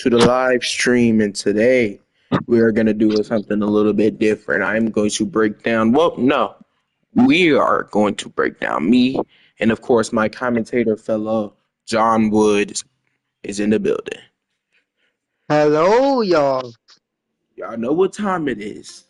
to the live stream, and today we are going to do something a little bit different. I'm going to break down, well, no, we are going to break down me, and of course, my commentator fellow, John Wood, is in the building. Hello, y'all. Y'all know what time it is.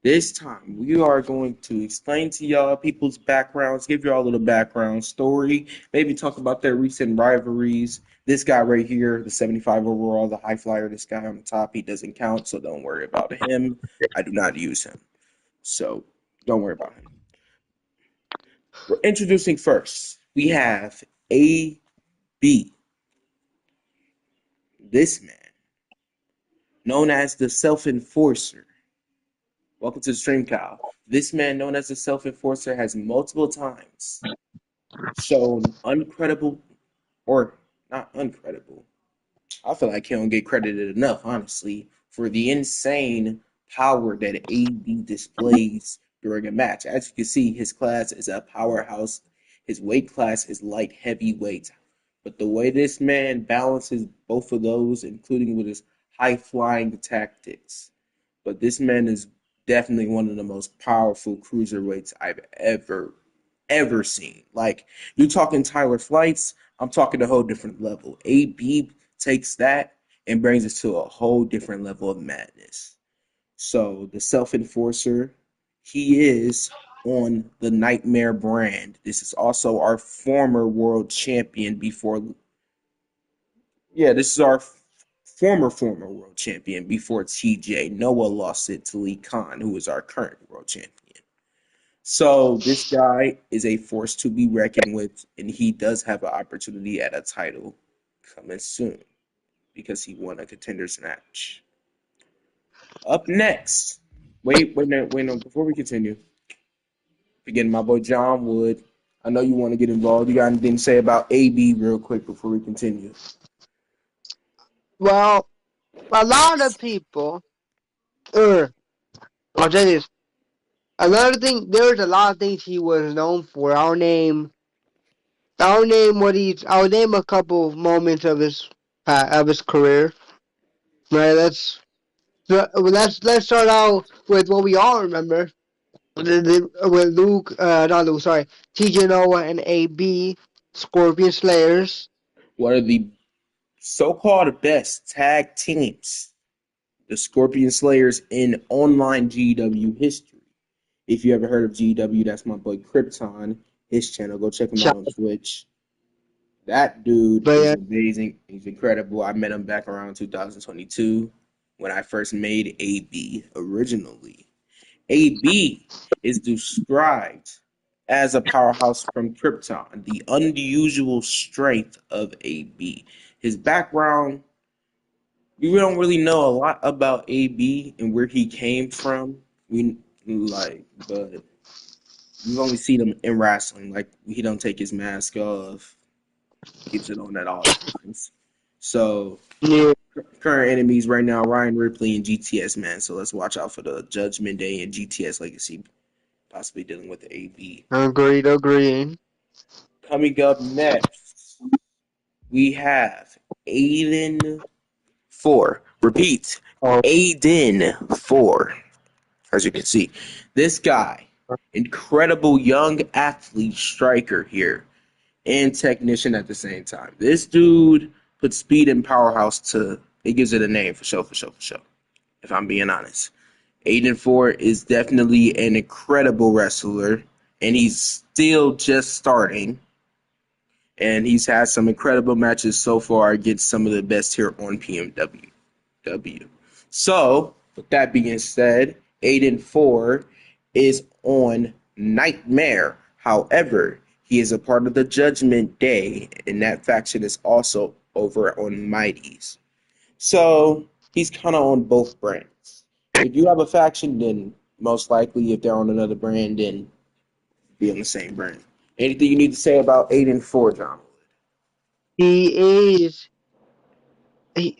This time, we are going to explain to y'all people's backgrounds, give y'all a little background story, maybe talk about their recent rivalries. This guy right here, the 75 overall, the high flyer, this guy on the top, he doesn't count, so don't worry about him. I do not use him. So don't worry about him. We're introducing first. We have AB, this man, known as the Self Enforcer. Welcome to the stream, Kyle. This man, known as the Self Enforcer, has multiple times shown uncredible, or not uncredible. I feel like he don't get credited enough, honestly, for the insane power that AB displays during a match. As you can see, his class is a powerhouse. His weight class is light heavyweight. But the way this man balances both of those, including with his high flying tactics, but this man is definitely one of the most powerful cruiserweights I've ever seen. Like, you talking Tyler Flights, I'm talking a whole different level. AB takes that and brings it to a whole different level of madness. So the Self Enforcer, he is on the Nightmare brand. This is also our former world champion before. Yeah, this is our former world champion before TJ. Noah lost it to Lee Khan, who is our current world champion. So this guy is a force to be reckoned with, and he does have an opportunity at a title coming soon because he won a contenders match. Up next, wait, no, before we continue, again, my boy John Wood. I know you want to get involved. You got anything to say about AB real quick before we continue? Well, a lot of people, I'll say this. Another thing, there's a lot of things he was known for. I'll name a couple of moments of his career. Right, let's start out with what we all remember. With not Luke, sorry, TJ Noah and AB, Scorpion Slayers. One of the so-called best tag teams, the Scorpion Slayers in online GW history. If you ever heard of GW, that's my boy Krypton, his channel. Go check him out on Twitch. That dude But is yeah, amazing. He's incredible. I met him back around 2022 when I first made AB originally. AB is described as a powerhouse from Krypton, the unusual strength of AB. His background, we don't really know a lot about AB and where he came from. But we've only seen him in wrestling. Like, he don't take his mask off, keeps it on at all times. So yeah, current enemies right now, Ryan Ripley and GTS, man. So let's watch out for the Judgment Day and GTS Legacy possibly dealing with the AB. agreed. Coming up next, we have Aiden 4. Repeat, Oh, Aiden 4. As you can see, this guy, incredible young athlete striker here and technician at the same time. This dude puts speed and powerhouse to, it gives it a name for sure, if I'm being honest. Aiden Ford is definitely an incredible wrestler, and he's still just starting. And he's had some incredible matches so far against some of the best here on PMWW. So, with that being said, Aiden Ford is on Nightmare. However, he is a part of the Judgment Day, and that faction is also over on Mighty's. So he's kind of on both brands. If you have a faction, then most likely, if they're on another brand, then be on the same brand. Anything you need to say about Aiden Ford, John? he is.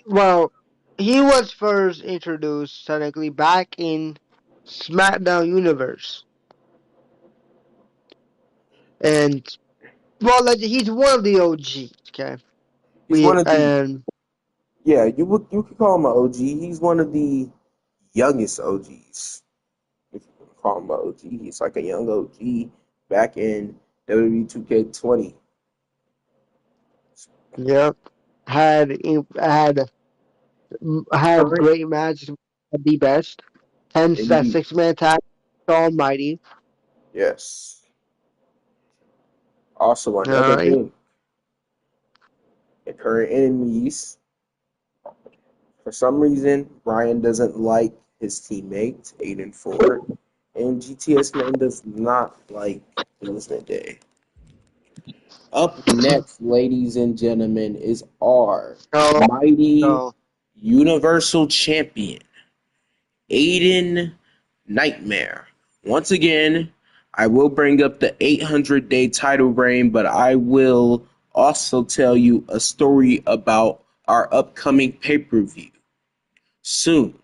Well, he was first introduced technically back in SmackDown Universe, and well, like, he's one of the OGs. Okay, He's one of the and Yeah, you could call him an OG. He's one of the youngest OGs. If you can call him an OG, he's like a young OG back in WWE 2K20. Yep. Had had had Current great matches at the best. Hence that indeed, 6-man tag Almighty. yes. Also, another Alright. thing, the current enemies. For some reason, Brian doesn't like his teammate Aiden Ford, and GTS Man does not like Judgment Day. Up next, ladies and gentlemen, is our No, mighty no. Universal Champion, Aiden Nightmare. Once again, I will bring up the 800-day title reign, but I will also tell you a story about our upcoming pay-per-view soon.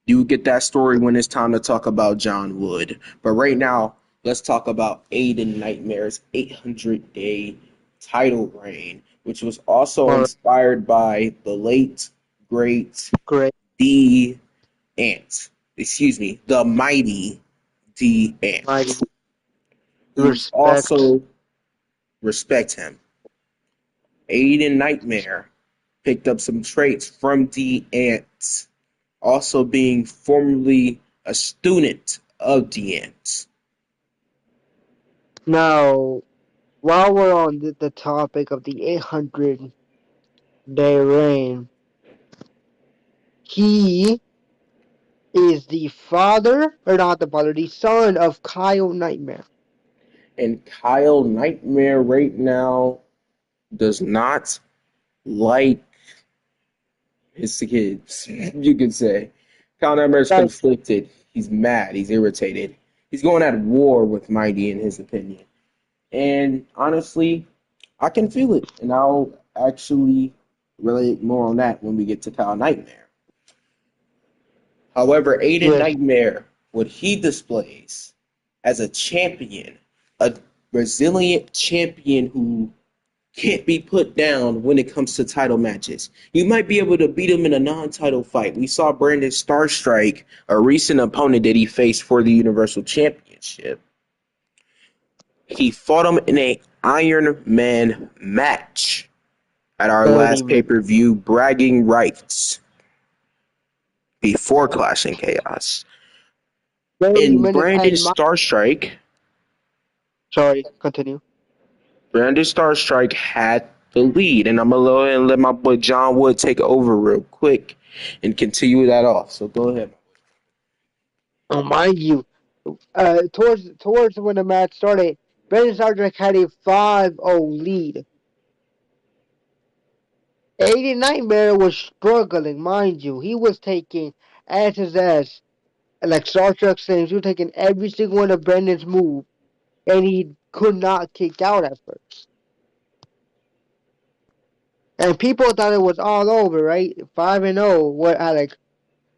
You will get that story when it's time to talk about John Wood. But right now, let's talk about Aiden Nightmare's 800-day title reign, which was also Alright, inspired by the late, great great. D Ant. Excuse me, the mighty D Mighty Ant, who's respect. also, respect him, Aiden Nightmare picked up some traits from D Ant, also being formerly a student of D Ant. Now, while we're on the topic of the 800-day reign, he is the father, or not the father, the son of Kyle Nightmare. And Kyle Nightmare right now does not like his kids, you could say. Kyle Nightmare's Like, conflicted. He's mad. He's irritated. He's going at war with Mighty, in his opinion. And honestly, I can feel it. And I'll actually relate more on that when we get to Kyle Nightmare. However, Aiden yes, Nightmare, what he displays as a champion, a resilient champion who can't be put down when it comes to title matches. You might be able to beat him in a non-title fight. We saw Brandon Starstrike, a recent opponent that he faced for the Universal Championship. He fought him in a Iron Man match at our 30 last minutes. pay-per-view, bragging rights before Clash and Chaos. 30 In minutes Brandon and Starstrike, sorry, continue. Brandon Starstrike had the lead, and I'm gonna go ahead and let my boy John Wood take over real quick and continue that off. So go ahead. Oh, mind you, towards when the match started, Brandon Sargent had a 5-0 lead. Aiden Nightmare was struggling, mind you. He was taking ass his ass, like Star Trek saying, he was taking every single one of Brandon's moves, and he could not kick out at first. And people thought it was all over, right? 5-0. What, Alex?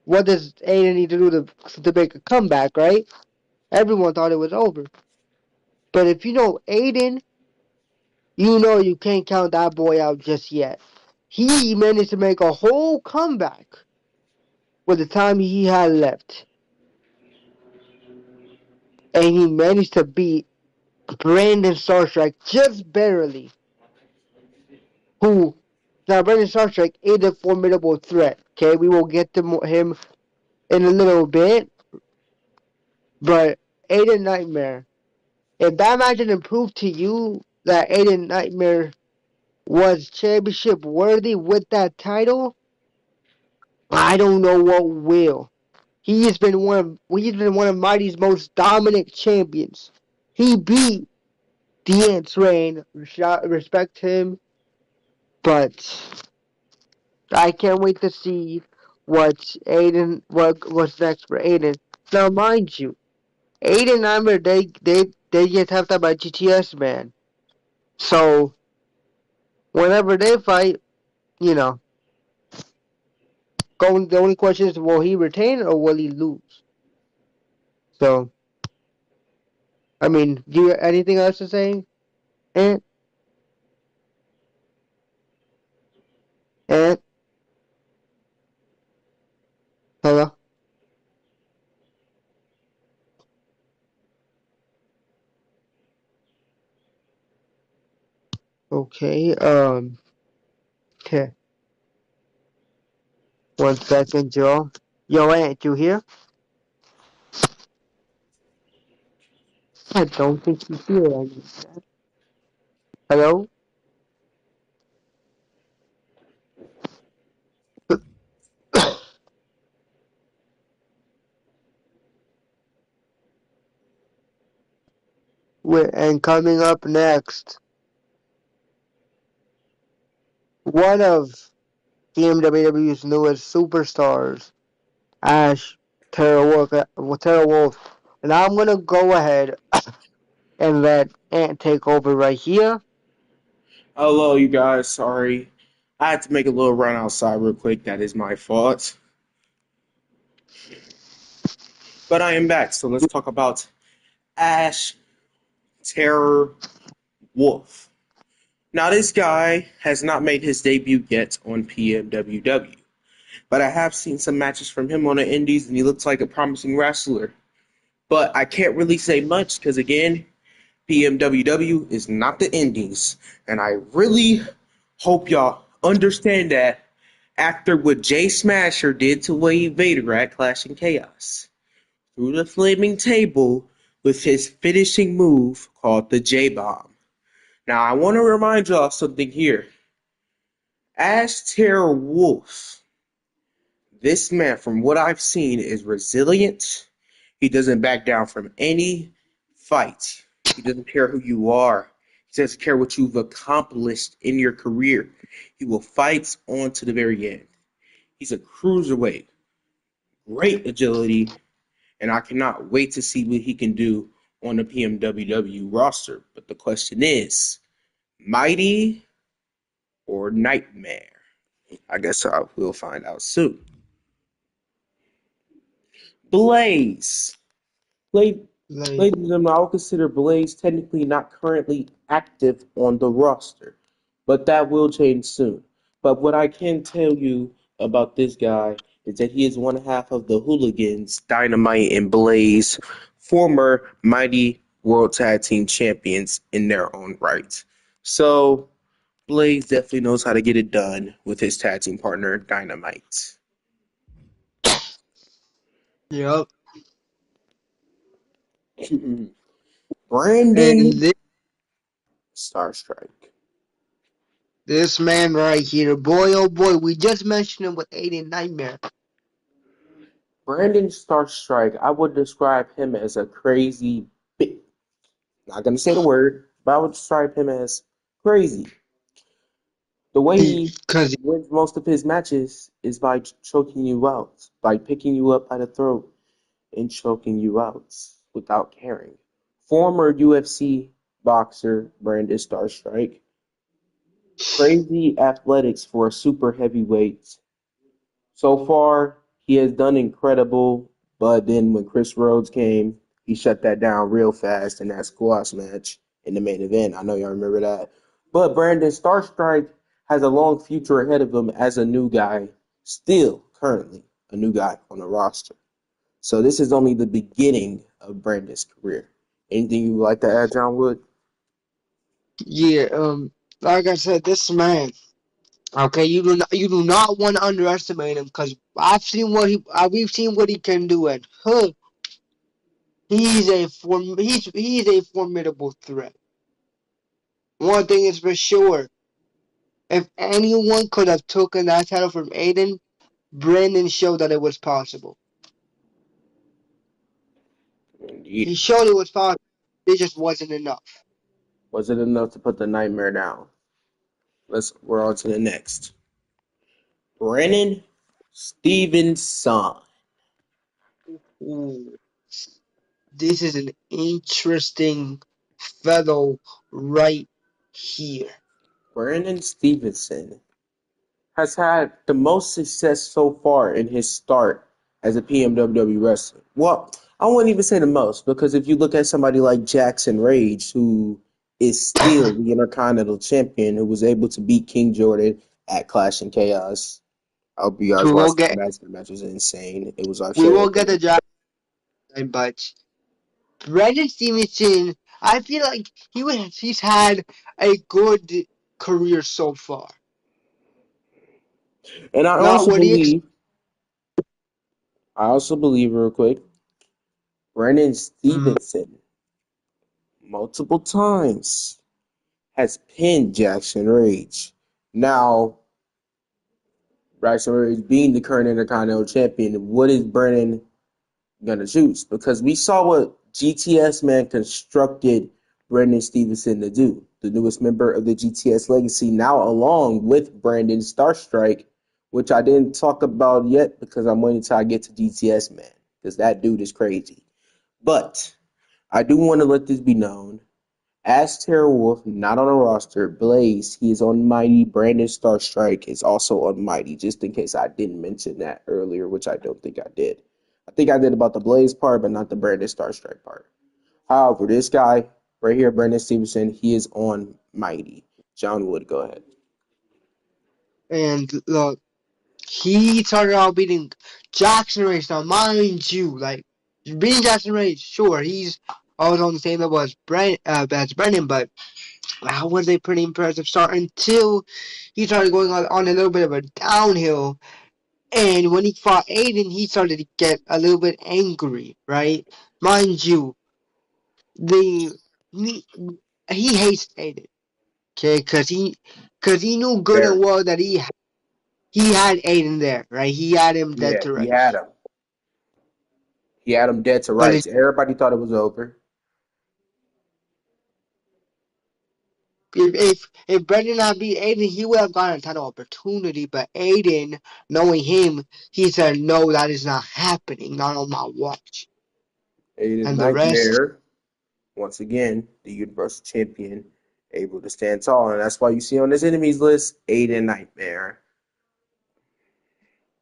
What does Aiden need to do to make a comeback, right? Everyone thought it was over. But if you know Aiden, you know you can't count that boy out just yet. He managed to make a whole comeback with the time he had left. And he managed to beat Brandon Starstrike just barely. Who now Brandon Starstrike is a formidable threat. Okay, we will get to him in a little bit. But Aiden Nightmare, if that match didn't prove to you that Aiden Nightmare was championship worthy with that title, I don't know what will. He's been one of Mighty's most dominant champions. He beat Dean's reign. Respect him, but I can't wait to see what's next for Aiden. Now, mind you, Aiden and Amber they get tapped out by GTS man. So whenever they fight, you know, the only question is will he retain or will he lose? So I mean, do you anything else to say? And and Okay. Okay. 1 second, Joe. Yo, Aunt, you here? I don't think she's here. Hello? And coming up next, one of PMWW's newest superstars, Ash Terra Wolf. And I'm gonna go ahead and let Ant take over right here. Hello, you guys. Sorry. I had to make a little run outside real quick. That is my fault. But I am back. So let's talk about Ash Terror Wolf. Now, this guy has not made his debut yet on PMWW, but I have seen some matches from him on the Indies, and he looks like a promising wrestler. But I can't really say much because, again, PMWW is not the Indies, and I really hope y'all understand that after what Jay Smasher did to Wade Vader at Clash and Chaos, through the flaming table with his finishing move called the J Bomb. Now, I want to remind y'all something here. Ash Terror Wolf, this man, from what I've seen, is resilient. He doesn't back down from any fight. He doesn't care who you are. He doesn't care what you've accomplished in your career. He will fight on to the very end. He's a cruiserweight, great agility, and I cannot wait to see what he can do on the PMWW roster. But the question is, Mighty or Nightmare? I guess I will find out soon. Blaze. Blaze, Like, ladies and gentlemen, I would consider Blaze technically not currently active on the roster, but that will change soon. But what I can tell you about this guy is that he is one half of the Hooligans, Dynamite and Blaze, former Mighty World Tag Team Champions in their own right. So Blaze definitely knows how to get it done with his tag team partner, Dynamite. yep. And Brandon Starstrike. this man right here, boy, oh boy, we just mentioned him with Aiden Nightmare. Brandon Starstrike, I would describe him as a crazy bit. Not gonna say the word, but I would describe him as crazy. The way he Because wins most of his matches is by choking you out, by picking you up by the throat and choking you out without caring. Former UFC boxer Brandon Starstrike, crazy athletics for a super heavyweight. So far, he has done incredible, but then when Chris Rhodes came, he shut that down real fast in that squash match in the main event. I know y'all remember that. But Brandon Starstrike has a long future ahead of him as a new guy, still currently a new guy on the roster. So this is only the beginning of Brandon's career. Anything you would like to add, John Wood? yeah, like I said, this man. Okay, you do not want to underestimate him because we've seen what he can do, and he's a formidable threat. One thing is for sure, if anyone could have taken that title from Aiden, Brandon showed that it was possible. Yeah. He showed it was possible. It just wasn't enough. Was it enough to put the nightmare down? We're on to the next. Brennan Stevenson. Ooh, this is an interesting fellow right here. Brennan Stevenson has had the most success so far in his start as a PMWW wrestler. Well, I wouldn't even say the most because if you look at somebody like Jackson Rage, who is still the Intercontinental Champion, who was able to beat King Jordan at Clash and Chaos. I hope you We guys will watched that get match. The match was insane. It was our we show will of the get the night. job, but Brandon Stevenson, I feel like he's had a good. career so far. And Not what he ex- I also believe, real quick, Brennan Mm, Stevenson multiple times has pinned Jackson Rage. Now, Jackson Rage being the current Intercontinental Champion, what is Brennan gonna choose? Because we saw what GTS man constructed Brendan Stevenson to do, the newest member of the GTS legacy, now along with Brandon Starstrike, which I didn't talk about yet because I'm waiting till I get to GTS man, because that dude is crazy. But I do want to let this be known. As Terror Wolf, not on a roster, Blaze, he is on Mighty. Brandon Starstrike is also on Mighty, just in case I didn't mention that earlier, which I don't think I did. I think I did about the Blaze part, but not the Brandon Starstrike part. However, this guy right here, Brandon Stevenson, he is on Mighty. John Wood, go ahead. and look, he started out beating Jackson Rage. Now, mind you, like beating Jackson Rage, sure, he's always on the same level as Brennan, but that was a pretty impressive start until he started going on a little bit of a downhill. And when he fought Aiden, he started to get a little bit angry, right? Mind you, the he, he hates Aiden, okay? Cause he knew good and Very. well that he had Aiden there, right? He had him dead Yeah, to he had rights. him. He had him dead to But rights. Everybody thought it was over. if Brendan not beat Aiden, he would have gotten a title opportunity. But Aiden, knowing him, he said, "No, that is not happening. Not on my watch." Aiden And the rest, Nightmare, once again, the Universal Champion, able to stand tall. And that's why you see on this enemies list, Aiden Nightmare.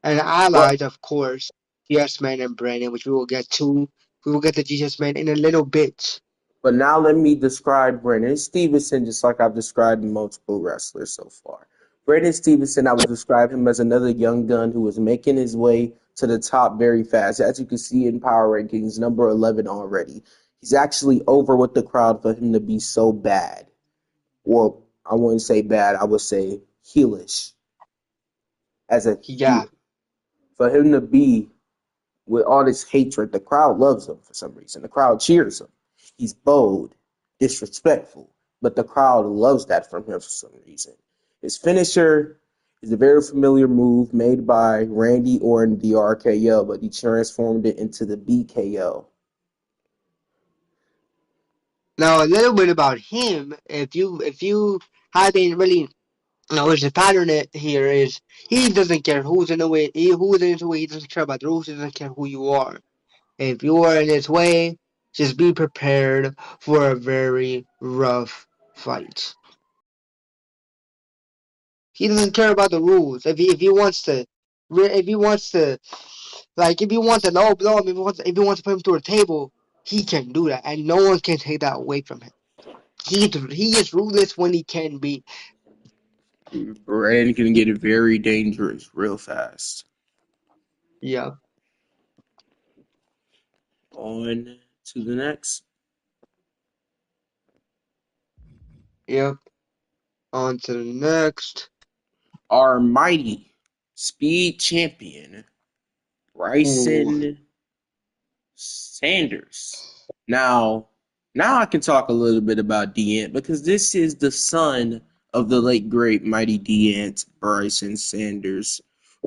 and But allies, of course, Yes Man and Brandon, which we will get to. We will get to Jesus Man in a little bit. But now let me describe Brendan Stevenson just like I've described multiple wrestlers so far. Brendan Stevenson, I would describe him as another young gun who was making his way to the top very fast. As you can see in Power Rankings, number 11 already. He's actually over with the crowd for him to be so bad. Well, I wouldn't say bad, I would say heelish as a Yeah. heel. For him to be with all this hatred, the crowd loves him for some reason. The crowd cheers him. He's bold, disrespectful, but the crowd loves that from him for some reason. His finisher is a very familiar move made by Randy Orton, the RKO, but he transformed it into the BKO. Now a little bit about him. If you haven't really noticed the pattern here is he doesn't care who's in the way. Who's in his way. He doesn't care about the rules. He doesn't care who you are. If you are in his way, just be prepared for a very rough fight. He doesn't care about the rules. If he wants to, if he wants to, like if he wants to low blow him, if he wants to put him through a table, he can do that, and no one can take that away from him. He is ruthless when he can be. Brand can get very dangerous real fast. Yeah. On to the next. Yep. On to the next. Our mighty speed champion, Ooh. Bryson Sanders. Now, now I can talk a little bit about Deant because this is the son of the late great mighty Deant, Bryson Sanders,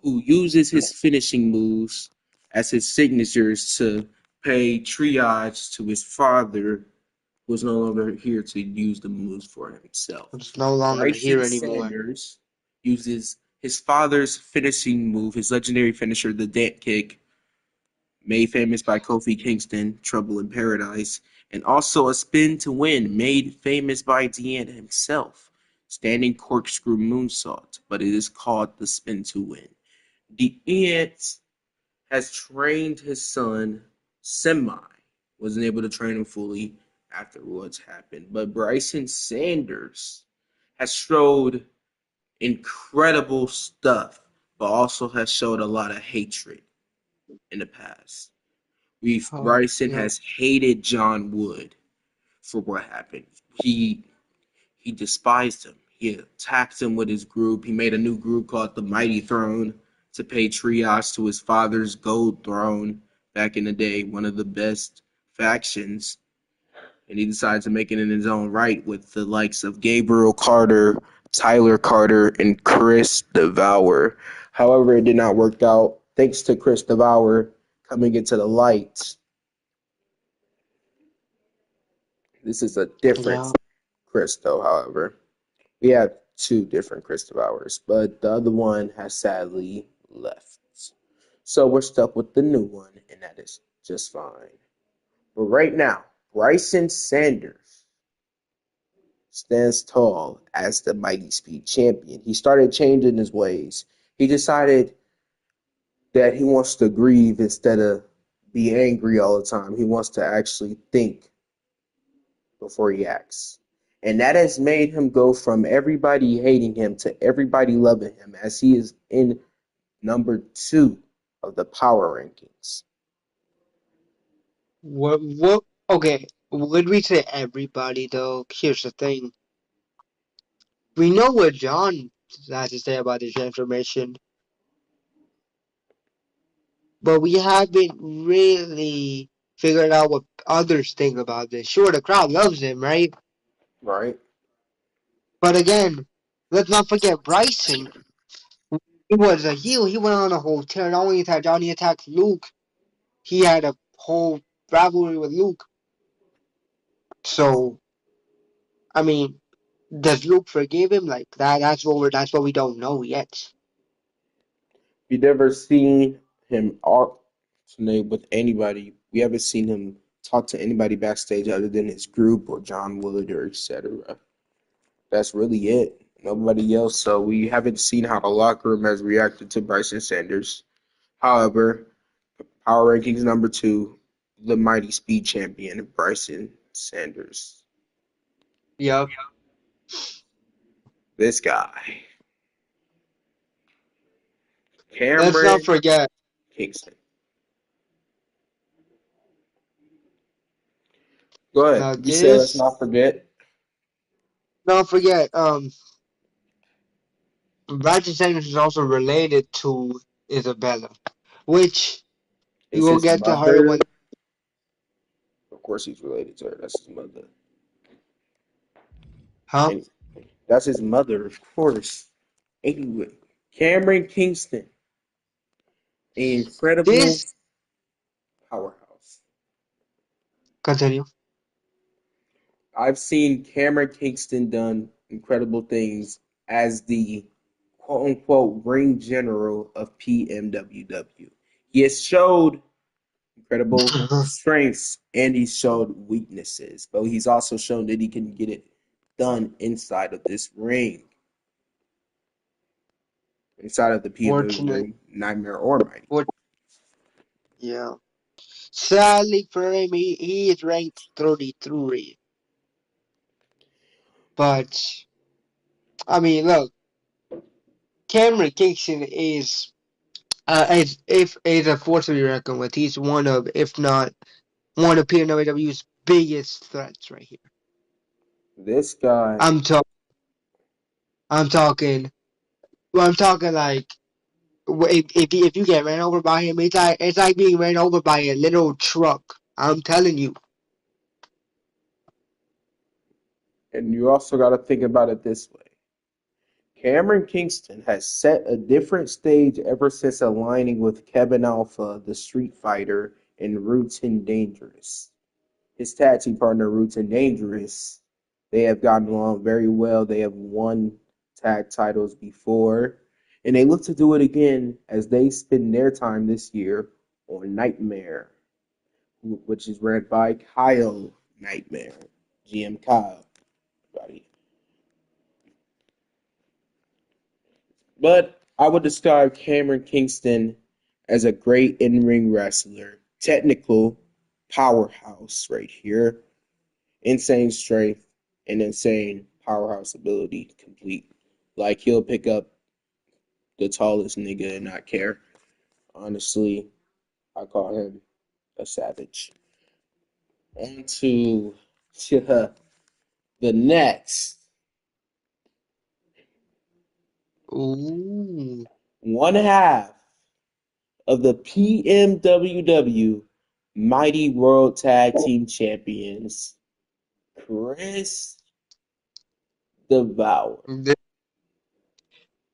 who uses his finishing moves as his signatures to pay triage to his father, who was no longer here to use the moves for himself. It's no longer Bryson here anymore. Sanders uses his father's finishing move, his legendary finisher, the Dant Kick, made famous by Kofi Kingston, Trouble in Paradise, and also a spin to win, made famous by Deanna himself, standing corkscrew moonsault, but it is called the spin to win. Deanna has trained his son semi, wasn't able to train him fully after what's happened, but Bryson Sanders has showed incredible stuff, but also has showed a lot of hatred in the past. Oh, Bryson yep. has hated John Wood for what happened. He despised him. He attacked him with his group. He made a new group called the Mighty Throne to pay triage to his father's gold throne back in the day, one of the best factions. And he decided to make it in his own right with the likes of Gabriel Carter, Tyler Carter, and Chris Devour. However, it did not work out thanks to Chris Devour coming into the light. This is a different Yeah. Chris, though, however. We have two different Chris Devours, but the other one has sadly left. So we're stuck with the new one, and that is just fine. But right now, Bryson Sanders stands tall as the Mighty Speed champion. He started changing his ways. He decided that he wants to grieve instead of be angry all the time. He wants to actually think before he acts. And that has made him go from everybody hating him to everybody loving him as he is in number 2 of the power rankings. What? Okay. Would we say everybody though? Here's the thing. We know what John has to say about this transformation, but we haven't really figured out what others think about this. Sure, the crowd loves him, right? Right? But again, let's not forget Bryson. He was a heel. He went on a whole tear. Not only attacked Johnny, attacked Luke. He had a whole rivalry with Luke. So, I mean, does Luke forgive him? Like that? That's what we don't know yet. We never seen him alternate with anybody. We haven't seen him talk to anybody backstage other than his group or John Wood or etc. That's really it. Nobody else. So we haven't seen how the locker room has reacted to Bryson Sanders. However, power rankings number 2, the mighty speed champion Bryson Sanders. Yep. This guy, Let's not Cameron forget. Kingston. Go ahead. Now You said let's this. not forget. Don't forget. Roger Sanders is also related to Isabella, which we Is will his get to her mother? when. Of course, he's related to her. That's his mother. Huh? And that's his mother, of course. Anyway, Cameron Kingston, an incredible This. powerhouse. Continue. I've seen Cameron Kingston done incredible things as the quote unquote ring general of PMWW. He has showed incredible strengths and he's showed weaknesses, but he's also shown that he can get it done inside of this ring, inside of the PMW Fortunate. ring, Nightmare or Mighty. For, yeah. Sadly for him, he is ranked 33. But I mean, look, Cameron Kingston is if is a force to be reckoned with. He's one of, if not one of PMWW's biggest threats right here. This guy, I'm talking. I'm talking. Well, I'm talking like if you get ran over by him, it's like being ran over by a little truck. I'm telling you. and you also got to think about it this way. Cameron Kingston has set a different stage ever since aligning with Kevin Alpha, the Street Fighter, and Roots and Dangerous. His tag team partner, Roots and Dangerous, they have gotten along very well. They have won tag titles before, and they look to do it again as they spend their time this year on Nightmare, which is ran by Kyle Nightmare, GM Kyle. Buddy. But I would describe Cameron Kingston as a great in-ring wrestler, technical powerhouse right here, insane strength and insane powerhouse ability complete. Like he'll pick up the tallest nigga and not care. Honestly, I call him a savage. On to the next Ooh. One half of the PMWW Mighty World Tag Team Champions, Chris Devour. Th-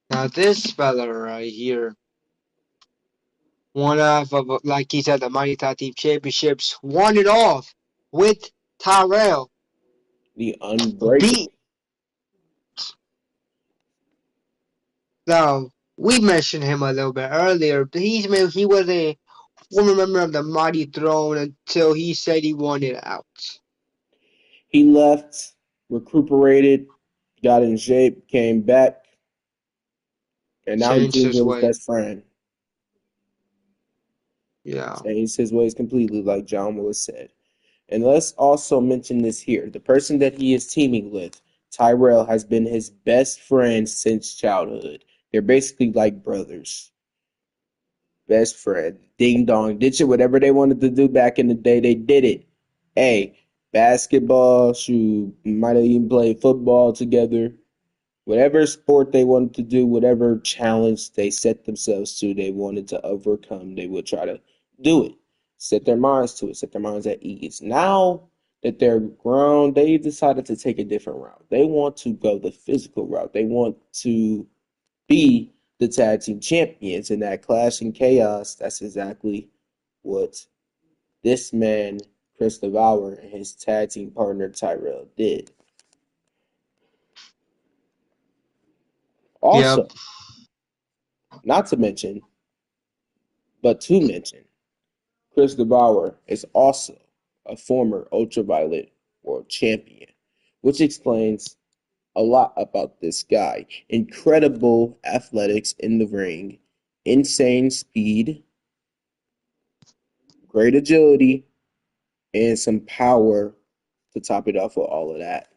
Now this fella right here, one of, like he said, the Mighty Tag Team Championships, won it off with Tyrell. The Beat. Unbreakable. Now, we mentioned him a little bit earlier, but he was a former member of the Mighty Throne until he said he wanted out. He left, recuperated, got in shape, came back, and now he Changed teams his with his way. best friend. Yeah. Changed his ways completely, like John Willis said. And let's also mention this here. The person that he is teaming with, Tyrell, has been his best friend since childhood. They're basically like brothers. Best friend. Ding dong. Did shit whatever they wanted to do back in the day, they did it. Hey, basketball, shoot, might have even played football together. Whatever sport they wanted to do, whatever challenge they set themselves to, they wanted to overcome, they would try to do it. Set their minds to it, set their minds at ease. Now that they're grown, they decided to take a different route. They want to go the physical route. They want to be the tag team champions in that clash and chaos. That's exactly what this man, Chris Devour, and his tag team partner Tyrell did. Yep. Also, not to mention, but to mention, Chris Devour is also a former Ultraviolet World Champion, which explains a lot about this guy. Incredible athletics in the ring, insane speed, great agility, and some power to top it off with all of that.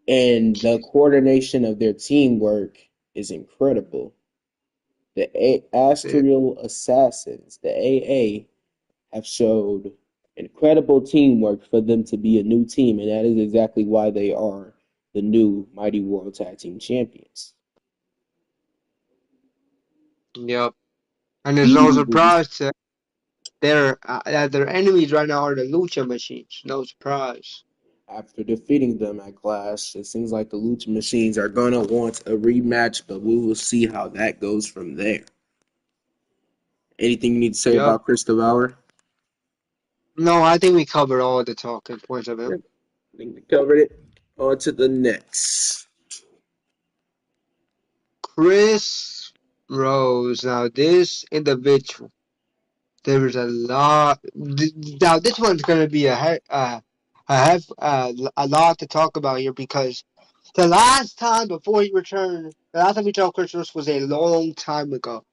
And the coordination of their teamwork is incredible. The Astral Assassins, the AA, have showed incredible teamwork for them to be a new team, and that is exactly why they are the new Mighty World Tag Team Champions. Yep. And there's no Immediately, surprise that their enemies right now are the Lucha Machines. No surprise. after defeating them at Clash, it seems like the Lucha Machines are going to want a rematch, but we will see how that goes from there. Anything you need to say Yep. about Chris Devour? No, I think we covered all the talking points of him. Yep, I think we covered it. On to the next. Chris Rose. Now, this individual, there is a lot. Now, this one's going to be a lot to talk about here because the last time before he returned, the last time we saw Chris Rose was a long time ago.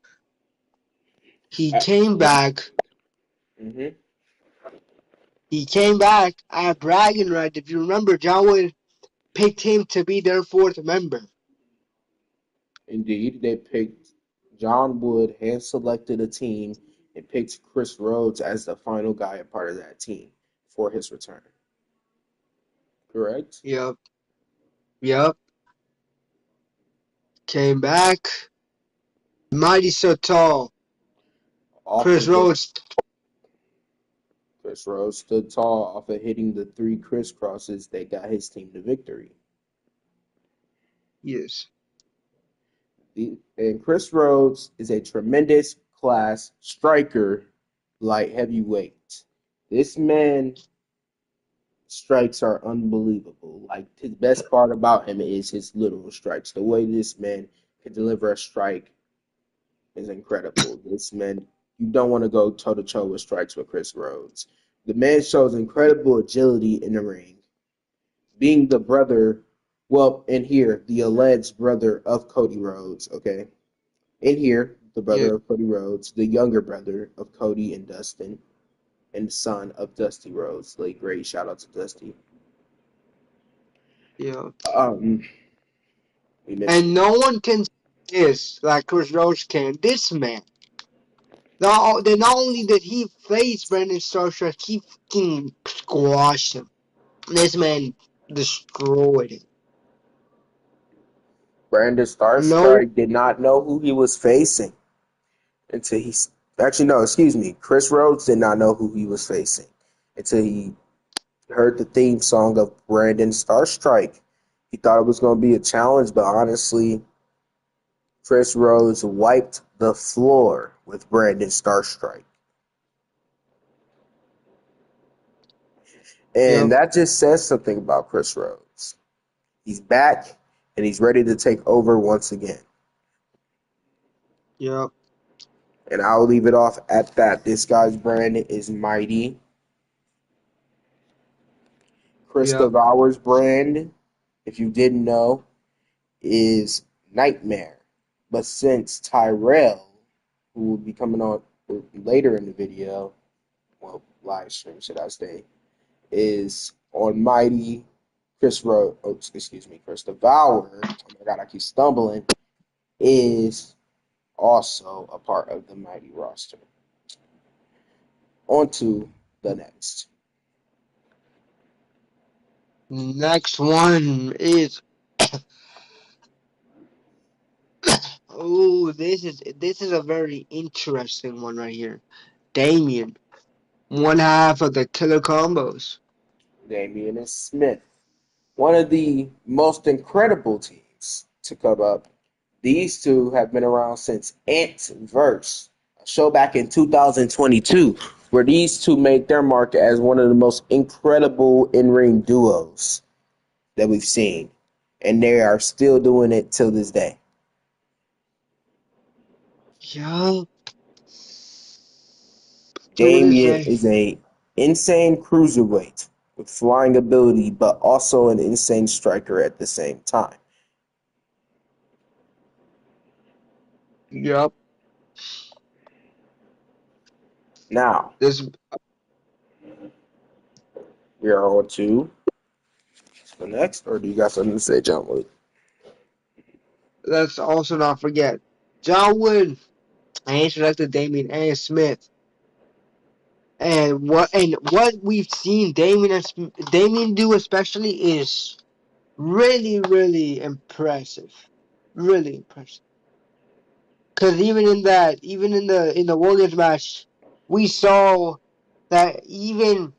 He Uh, came back. mhm. He came back at bragging rights. If you remember, John Wood picked him to be their fourth member. Indeed, they picked John Wood, hand selected a team, and picked Chris Rhodes as the final guy a part of that team for his return. Correct? Yep, yep. Came back. Mighty so tall. Off Chris of the Rhodes. Chris Rhodes stood tall off of hitting the three crisscrosses that got his team the victory. Yes. And Chris Rhodes is a tremendous class striker, light heavyweight. This man strikes are unbelievable. Like his best part about him is his literal strikes. The way this man can deliver a strike is incredible. This man, you don't want to go toe to toe with strikes with Chris Rhodes. The man shows incredible agility in the ring, being the brother, well, in here, the alleged brother of Cody Rhodes. Okay, in here, the Yeah, brother of Cody Rhodes, the younger brother of Cody and Dustin, and the son of Dusty Rhodes. Late great shout out to Dusty. yeah. Um, we mentioned And no one can say this like Chris Rhodes can. This man. Not only did he face Brandon Starstruck, he fucking squashed him. This man destroyed him. Brandon No. Starstrike did not know who he was facing until he actually no, excuse me. Chris Rhodes did not know who he was facing until he heard the theme song of Brandon Starstrike. He thought it was going to be a challenge, but honestly, Chris Rhodes wiped the floor with Brandon Starstrike. And Yep. that just says something about Chris Rhodes. He's back and he's ready to take over once again. Yep. And I'll leave it off at that. This guy's brand is mighty. Chris Yep. Devour's brand, if you didn't know, is Nightmare. But since Tyrell, who will be coming on later in the video, well, live stream, should I say, is on Mighty. Chris Devour, oh my god, I keep stumbling, is also a part of the Mighty roster. On to the next. Next one is oh, this is a very interesting one right here. Damien, one half of the Killer Combos. Damian and Smith. One of the most incredible teams to come up. These two have been around since Ant Verse, a show back in 2022, where these two made their mark as one of the most incredible in-ring duos that we've seen. And they are still doing it till this day. Yup. To this Damien day. is a insane cruiserweight with flying ability, but also an insane striker at the same time. Yup. Now, This we are on to the next, or do you got something to say, John Wood? let's also not forget. John Wood I introduced Damien and Smith. And what we've seen Damien do especially is really, really impressive. Really impressive. Cause even in the Warriors match, we saw that even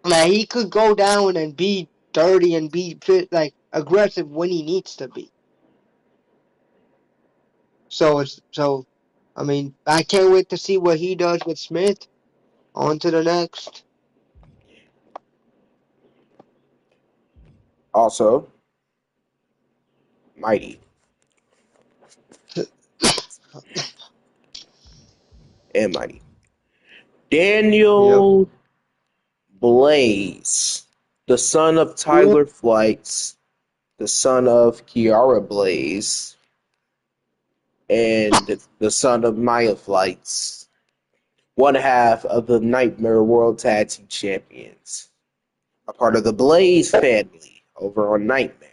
that he could go down and be dirty and be like aggressive when he needs to be. So I mean I can't wait to see what he does with Smith. On to the next. Also, Mighty and Mighty. Yep. Daniel Blaze, the son of Ooh, Tyler Flights, the son of Kiara Blaze, and the son of Maya Flights, one half of the Nightmare World Tag Team Champions, a part of the Blaze family over on Nightmare.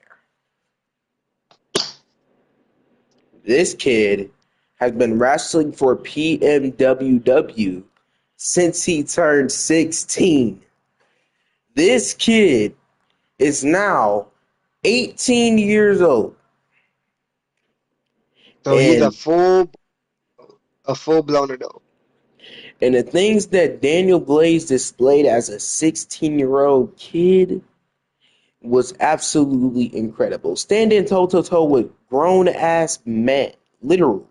This kid has been wrestling for PMWW since he turned 16. This kid is now 18 years old. so he's And a full blown adult. the things that Daniel Blaze displayed as a 16-year-old kid was absolutely incredible. Standing toe to toe with grown ass men, literally,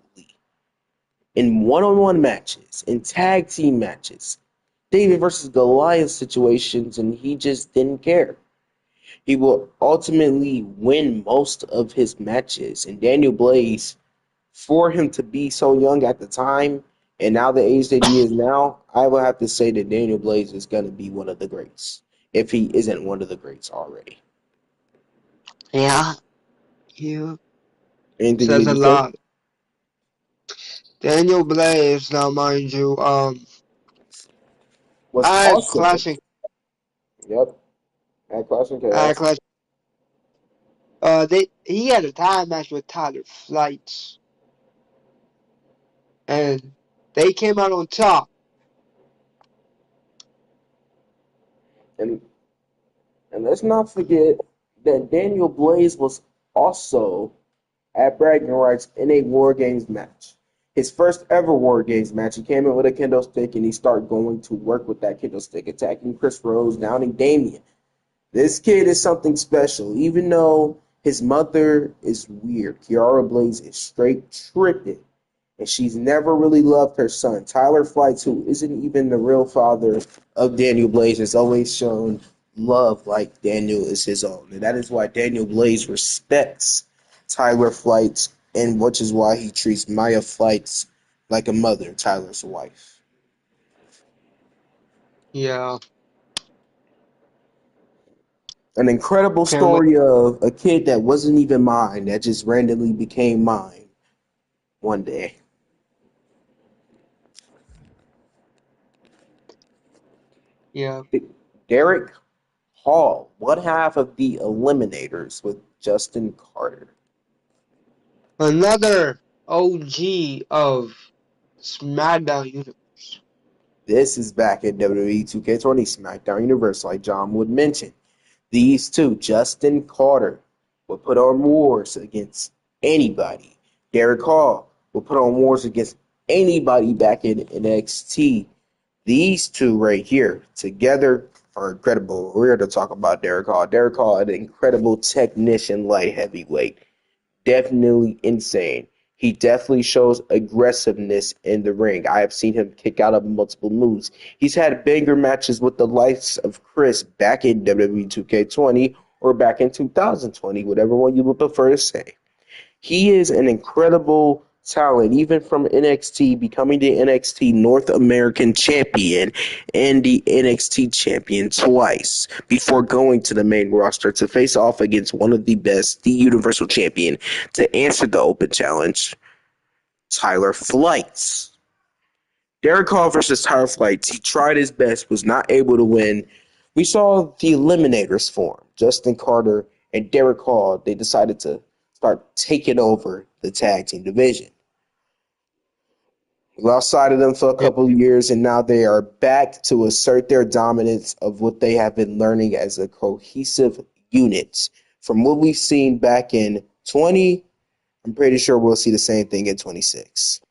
in one-on-one matches, in tag team matches, David versus Goliath situations, and he just didn't care. He will ultimately win most of his matches. And Daniel Blaze, for him to be so young at the time, and now the age that he is now, I will have to say that Daniel Blaze is going to be one of the greats, if he isn't one of the greats already. Yeah. You Anything you says need a to say? lot. Daniel Blaze, now mind you, Was I had also, clashing yep, at Clash and I had Chaos. clash he had a time match with Tyler Flights and they came out on top. And and let's not forget that Daniel Blaze was also at bragging rights in a War Games match. His first ever War Games match, he came in with a kendo stick and he started going to work with that kendo stick, attacking Chris Rose, downing Damien. This kid is something special, even though his mother is weird. Kiara Blaze is straight tripping, and she's never really loved her son. Tyler Flights, who isn't even the real father of Daniel Blaze, has always shown love like Daniel is his own. And that is why Daniel Blaze respects Tyler Flights, and which is why he treats Maya Flights like a mother, Tyler's wife. Yeah. An incredible Can't wait. story of a kid that wasn't even mine, that just randomly became mine one day. Yeah. Derek Hall, one half of the Eliminators with Justin Carter. Another OG of SmackDown Universe. This is back in WWE 2K20 SmackDown Universe, like John would mention. These two, Justin Carter, would put on wars against anybody. Derek Hall would put on wars against anybody back in NXT. These two right here together are incredible. We're here to talk about Derek Hall. Derek Hall, an incredible technician, light heavyweight. Definitely insane. He definitely shows aggressiveness in the ring. I have seen him kick out of multiple moves. He's had banger matches with the likes of Chris back in WWE 2K20 or back in 2020, whatever one you would prefer to say. He is an incredible talent, even from NXT, becoming the NXT North American champion and the NXT champion twice before going to the main roster to face off against one of the best, the Universal Champion, to answer the open challenge, Tyler Flights. Derek Hall versus Tyler Flights. He tried his best, was not able to win. We saw the Eliminators form. Justin Carter and Derek Hall, they decided to start taking over the tag team division. We lost sight of them for a Yeah. couple of years, and now they are back to assert their dominance of what they have been learning as a cohesive unit. From what we've seen back in 20, I'm pretty sure we'll see the same thing in 26.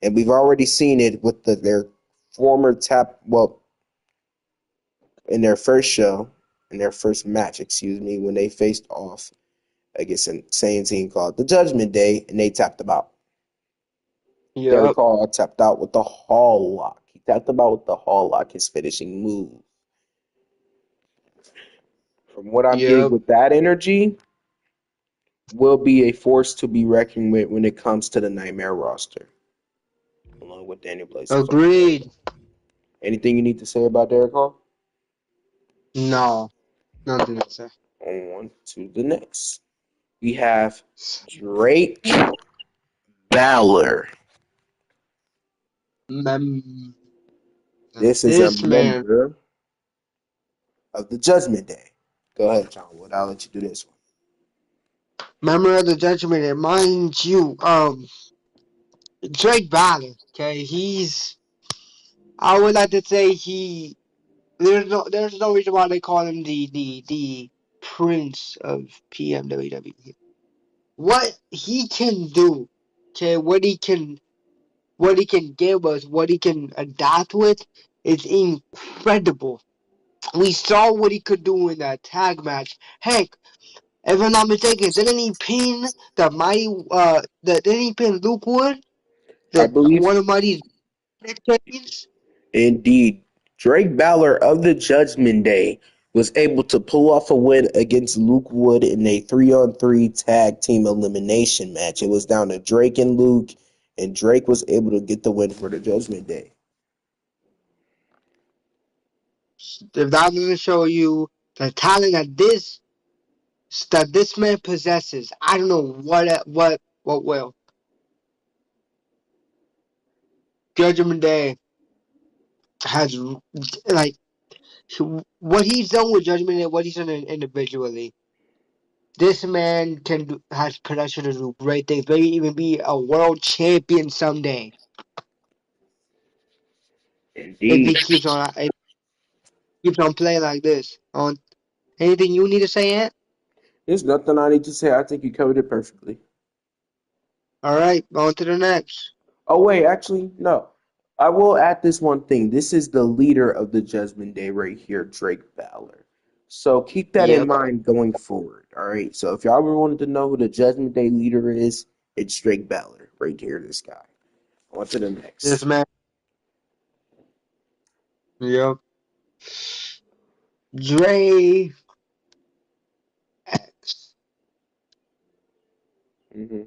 And we've already seen it with their former in their first show, in their first match, excuse me, when they faced off against an insane team called the Judgment Day, and they tapped them out. Derek Yep. Hall tapped out with the Hall Lock. He tapped them out with the Hall Lock, his finishing move. From what I'm getting Yep. with that energy, will be a force to be reckoned with when it comes to the Nightmare roster, along with Daniel Blaze, of course. Agreed. Anything you need to say about Derek Hall? No. Nothing to say. On to the next. We have Drake Balor. Mem- This is a this man, member of the Judgment Day. Go ahead, John Wood. I'll let you do this one. member of the Judgment, and mind you, Drake Balor. Okay, he's. I would like to say he. There's no reason why they call him the Prince of PMWW. What he can do, okay, what he can give us, what he can adapt with, is incredible. We saw what he could do in that tag match. Heck, if I'm not mistaken, didn't he pin didn't he pin Luke Wood, I the believe, one of Mighty's champions? indeed, Drake Balor of the Judgment Day was able to pull off a win against Luke Wood in a 3-on-3 tag team elimination match. It was down to Drake and Luke, and Drake was able to get the win for the Judgment Day. If that doesn't show you the talent that this man possesses, I don't know what will. Judgment Day has like what he's done with Judgment Day, what he's done individually. This man has potential to do great things. Maybe even be a world champion someday if Indeed. he keeps on playing like this. On anything you need to say, Ant? There's nothing I need to say. I think you covered it perfectly. All right, on to the next. Oh wait, actually, no. I will add this one thing. This is the leader of the Judgment Day right here, Drake Ballard. So keep that in Yep. mind going forward. All right. So if y'all ever wanted to know who the Judgment Day leader is, it's Drake Ballard right here. This guy. On to the This next. man. Yep. Dre X. hmm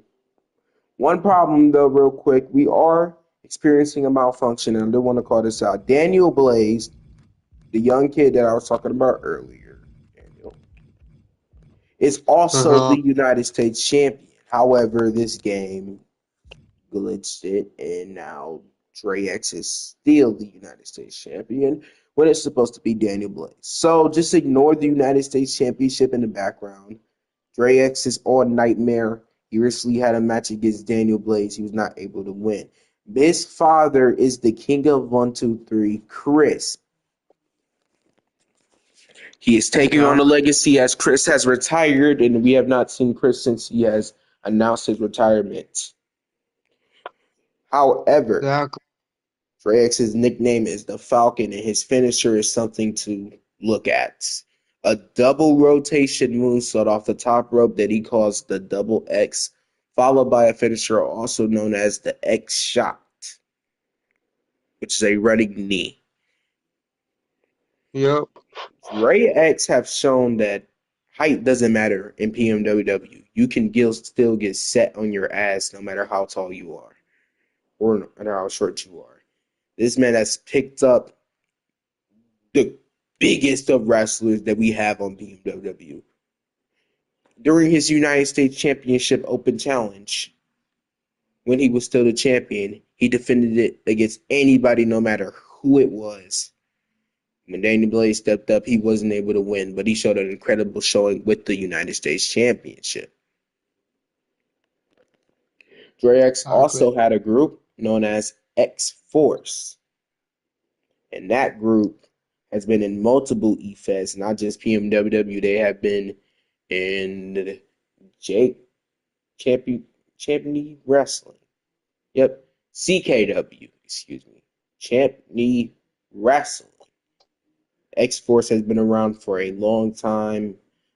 One problem though, real quick, we are experiencing a malfunction, and I do want to call this out. Daniel Blaze, the young kid that I was talking about earlier, Daniel, is Uh also huh. the United States champion. However, this game glitched it, and now Dre X is still the United States champion when it's supposed to be Daniel Blaze. So just ignore the United States championship in the background. Dre X is on Nightmare. He recently had a match against Daniel Blaze. He was not able to win. His father is the king of 123, Chris. He is taking on Yep. the legacy as Chris has retired, and we have not seen Chris since he has announced his retirement. However, Exactly. X's nickname is the Falcon, and his finisher is something to look at. A double rotation moonsault off the top rope that he calls the double X, followed by a finisher also known as the X shot, which is a running knee. Yep. Ray X have shown that height doesn't matter in PMWW. You can still get set on your ass no matter how tall you are or no matter how short you are. This man has picked up the biggest of wrestlers that we have on PMWW. During his United States Championship Open Challenge, when he was still the champion, he defended it against anybody, no matter who it was. When Daniel Blaze stepped up, he wasn't able to win, but he showed an incredible showing with the United States Championship. Dre X Exactly. also had a group known as X Force, and that group has been in multiple E-Fest, not just PMWW. They have been in the Jake Champion Champney Wrestling. Yep, CKW. Excuse me, Champney Wrestling. X Force has been around for a long time,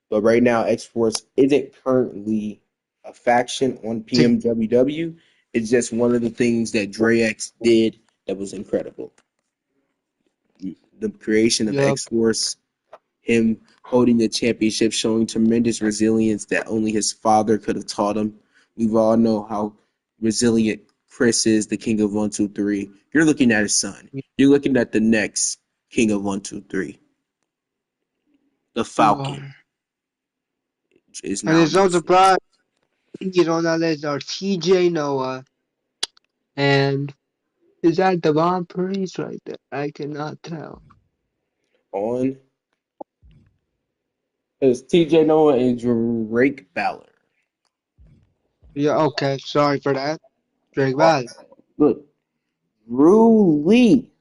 but right now X Force isn't currently a faction on PMWW. It's just one of the things that Dre X did that was incredible. The creation of Yep. X Force, him holding the championship, showing tremendous resilience that only his father could have taught him. We all know how resilient Chris is, the king of 123. You're looking at his son. You're looking at the next king of 123. The You Falcon are. is And now it's no Joseph. surprise you on that list are TJ Noah and is that Devon Priest right there? I cannot tell. On is TJ Noah and Drake Ballard. Yeah, okay. Sorry for that. Drake Uh, Valley. Look, Drew Lee.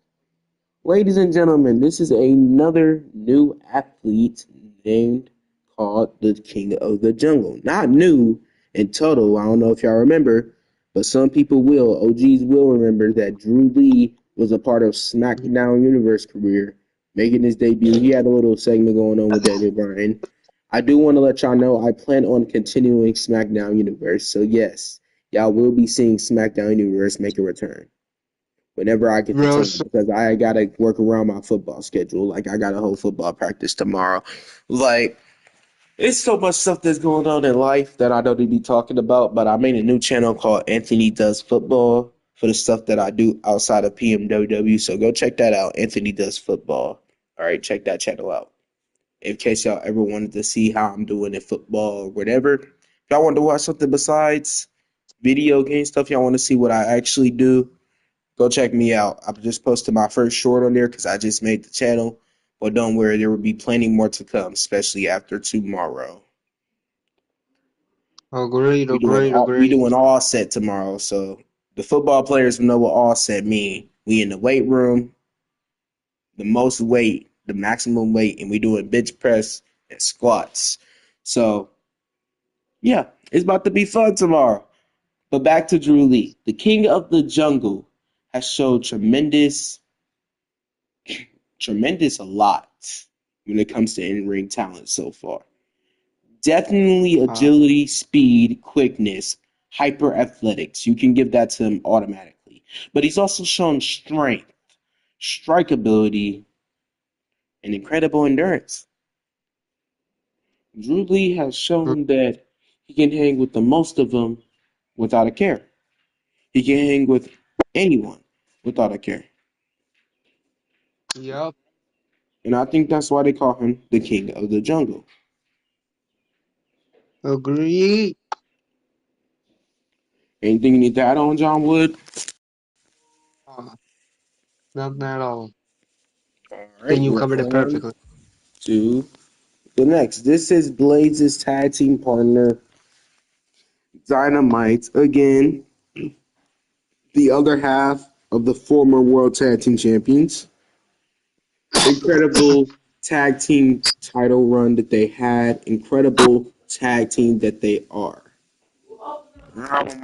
Ladies and gentlemen, this is another new athlete named called the King of the Jungle. Not new in total. I don't know if y'all remember, but some people will. OGs will remember that Drew Lee was a part of SmackDown Universe career, making his debut. He had a little segment going on with Daniel Bryan. I do want to let y'all know I plan on continuing SmackDown Universe. So yes, y'all will be seeing SmackDown Universe make a return whenever I get the Real time because I gotta work around my football schedule. Like I got a whole football practice tomorrow. Like it's so much stuff that's going on in life that I don't need to be talking about. But I made a new channel called Anthony Does Football for the stuff that I do outside of PMWW. So go check that out. Anthony Does Football. All right, check that channel out. In case y'all ever wanted to see how I'm doing in football or whatever. If y'all want to watch something besides video game stuff, y'all want to see what I actually do, go check me out. I just posted my first short on there because I just made the channel. But don't worry, there will be plenty more to come, especially after tomorrow. agreed, We doing agreed, all we agreed. doing all set tomorrow. So the football players know what all set mean. We in the weight room, the most weight, the maximum weight, and we doing bench press and squats. So yeah, it's about to be fun tomorrow. But back to Drew Lee. The king of the jungle has showed tremendous a lot when it comes to in-ring talent so far. Definitely Uh, agility, speed, quickness, hyper athletics. You can give that to him automatically. But he's also shown strength, strikeability, and incredible endurance. Drew Lee has shown that he can hang with the most of them without a care. He can hang with anyone without a care. yep. And I think that's why they call him the king of the jungle. Agree. Anything you need to add on, John Wood? Uh, Nothing at all. All Then right, you we're covered it on perfectly. to the next. This is Blaze's tag team partner, Dynamite. Again, the other half of the former World Tag Team Champions. Incredible tag team title run that they had. Incredible tag team that they are.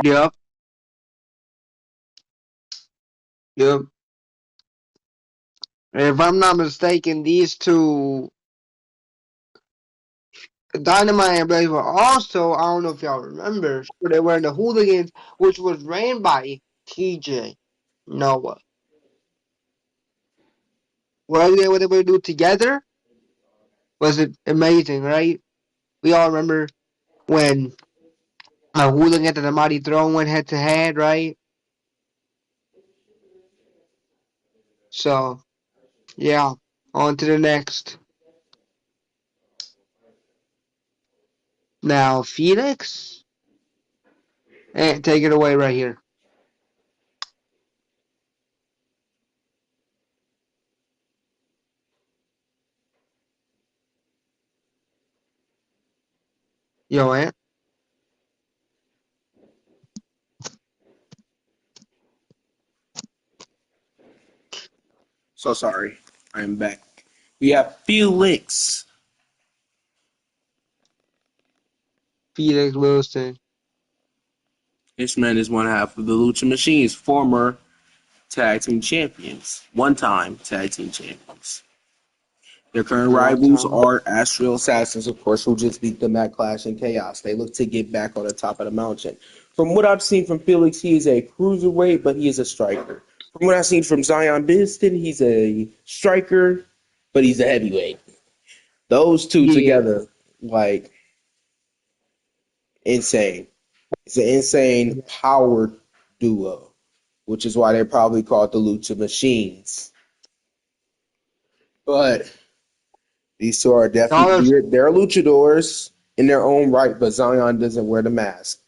Yep. Yep. If I'm not mistaken, these two, Dynamite and Blaze, were also, I don't know if y'all remember, they were in the Hooligans, which was ran by TJ Noah. What they were able to do together was it amazing, right? We all remember when Hooligan and the Mighty Throne went head to head, right? So, yeah, on to the next. Now, Phoenix, and take it away right here. Yo, Ant. So sorry. I'm back. We have Felix. Felix Wilson. This man is one half of the Lucha Machines, former tag team champions, one time tag team champions. Their current One rivals time. are Astral Assassins, of course, who just beat them at Clash and Chaos. They look to get back on the top of the mountain. From what I've seen from Felix, he is a cruiserweight, but he is a striker. From what I've seen from Zion Biston, he's a striker, but he's a heavyweight. Those two Yeah. together, like, insane. It's an insane power duo, which is why they're probably called the Lucha Machines. But these two are Y'all are, definitely they're luchadors in their own right, but Zion doesn't wear the mask.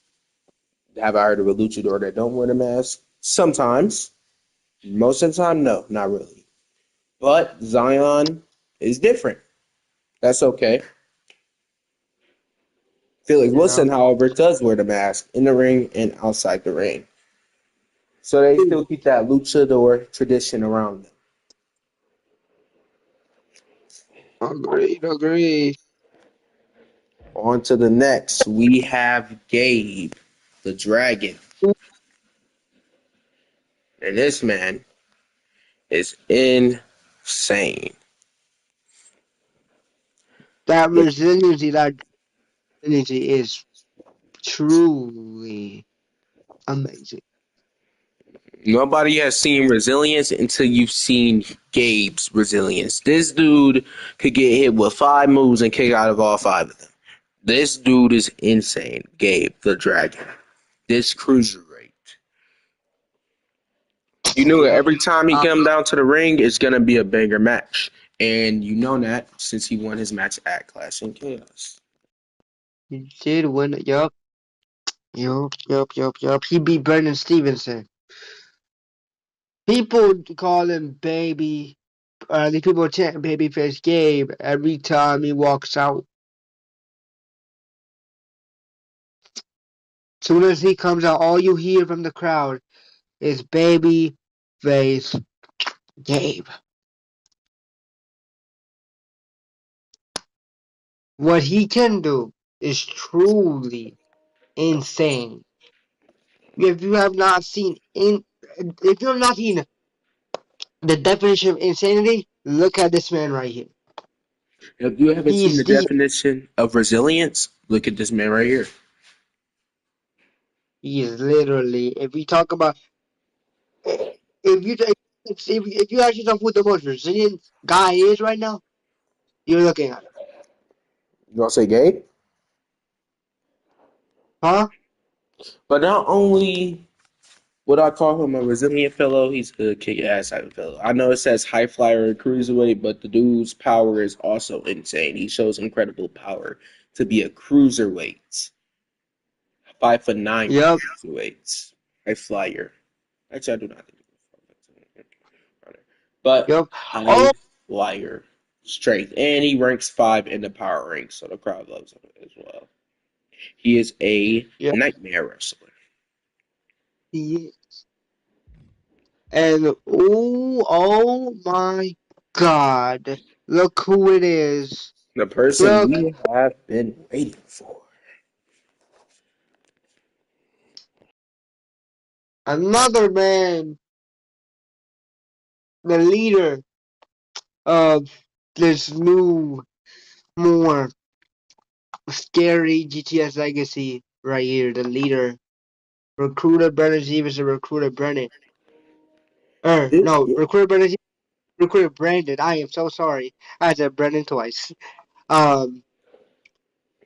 Have I heard of a luchador that don't wear the mask? Sometimes. Most of the time, no, not really. But Zion is different. That's okay. Felix yeah. Wilson, however, does wear the mask in the ring and outside the ring. So they still keep that luchador tradition around them. Agreed, agreed. On to the next. We have Gabe, the Dragon. And this man is insane. That resiliency is truly amazing. Nobody has seen resilience until you've seen Gabe's resilience. This dude could get hit with five moves and kick out of all five of them. This dude is insane. Gabe, the Dragon. This cruiserweight. You knew it. Yep. Every time he Uh, come down to the ring, it's gonna be a banger match. And you know that since he won his match at Clash and Chaos. he did win it. Yup. Yup. He beat Brendan Stevenson. People call him Baby. These people chant Babyface Gabe every time he walks out. Soon as he comes out, all you hear from the crowd is Babyface Gabe. What he can do is truly insane. If you have not seen if you have not seen the definition of insanity, look at this man right here. If you haven't seen He's the the definition of resilience, look at this man right here. he is literally. If we talk about if you if you ask yourself who the most resilient guy is right now, you're looking at him, You gonna say Gabe? huh? But not only would I call him a resilient fellow, he's a kick ass type of fellow. I know it says high flyer and cruiserweight, but the dude's power is also insane. He shows incredible power to be a cruiserweight. 5'9" Yep, cruiserweights. High flyer. Actually, I do not think but yep. high Oh, flyer strength. And he ranks 5 in the power rank, so the crowd loves him as well. He is a yeah. nightmare wrestler. He, and oh my God! Look who it is. The person Look, we have been waiting for. another man, the leader of this new, more scary GTS legacy right here. The leader, recruiter Brennan Stevens and recruiter Brennan. This No, recruiter Brennan, recruiter Brandon. I am so sorry. I said Brennan twice. Um,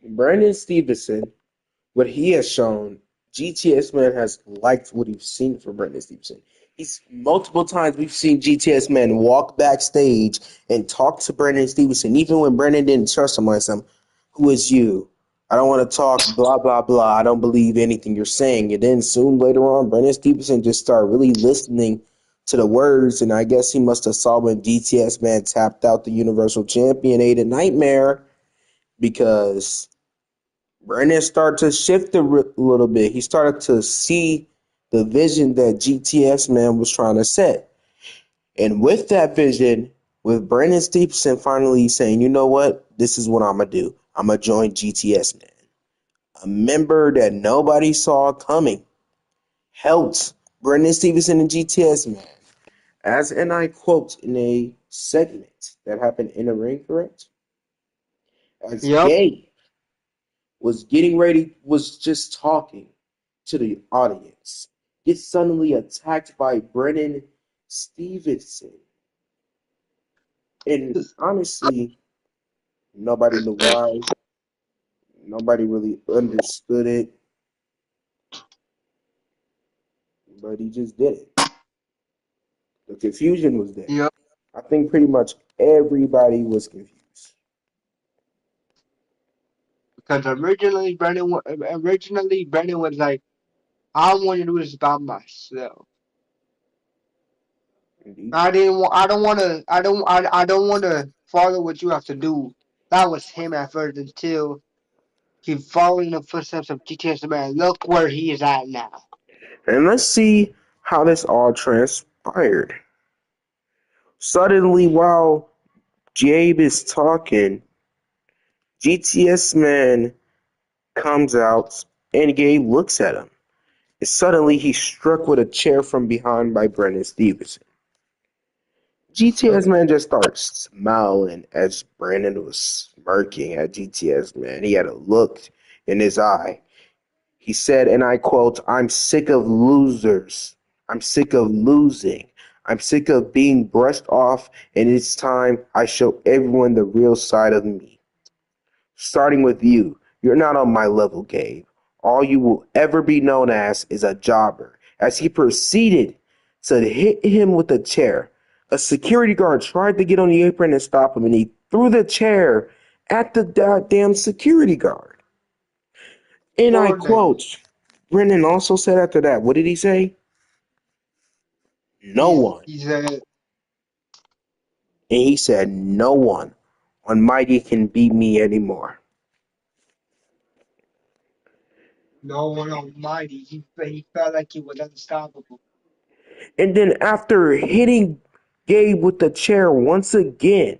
Brandon Stevenson, what he has shown, GTS man has liked what he's seen from Brandon Stevenson. He's multiple times we've seen GTS man walk backstage and talk to Brandon Stevenson, even when Brandon didn't trust him. Like some, who is you? I don't want to talk. Blah blah blah. I don't believe anything you're saying. And then soon later on, Brandon Stevenson just started really listening to the words, and I guess he must have saw when GTS man tapped out the Universal Champion, ate a nightmare because Brennan started to shift a little bit. He started to see the vision that GTS man was trying to set. And with that vision, with Brandon Stevenson finally saying, you know what, this is what I'm going to do. I'm going to join GTS man. A member that nobody saw coming helped Brendan Stevenson and GTS man. As and I quote in a segment that happened in a ring, correct? As yep. Gay was getting ready, was just talking to the audience, gets suddenly attacked by Brennan Stevenson. And honestly, nobody knew why. Nobody really understood it, but he just did it. The confusion was there. Yep. I think pretty much everybody was confused. Because originally Brennan was like, I want to do this by myself. Indeed. I didn't want. I don't want to. I don't want to follow what you have to do. That was him at first until he followed in the footsteps of GTS man. Look where he is at now. And let's see how this all transpired. Suddenly, while Jabe is talking, GTS man comes out and Gabe looks at him. And suddenly he's struck with a chair from behind by Brendan Stevenson. Yep. GTS man just starts smiling as Brandon was smirking at GTS man. He had a look in his eye. He said, and I quote, I'm sick of losers. I'm sick of losing. I'm sick of being brushed off, and it's time I show everyone the real side of me. Starting with you, you're not on my level, Gabe. All you will ever be known as is a jobber. As he proceeded to hit him with a chair, a security guard tried to get on the apron and stop him, and he threw the chair at the goddamn security guard. And I Poor man. quote, Brendan also said after that, what did he say? No one. He said And he said, no one on Mighty can beat me anymore. no one almighty. He felt like he was unstoppable. And then after hitting Gabe with the chair once again,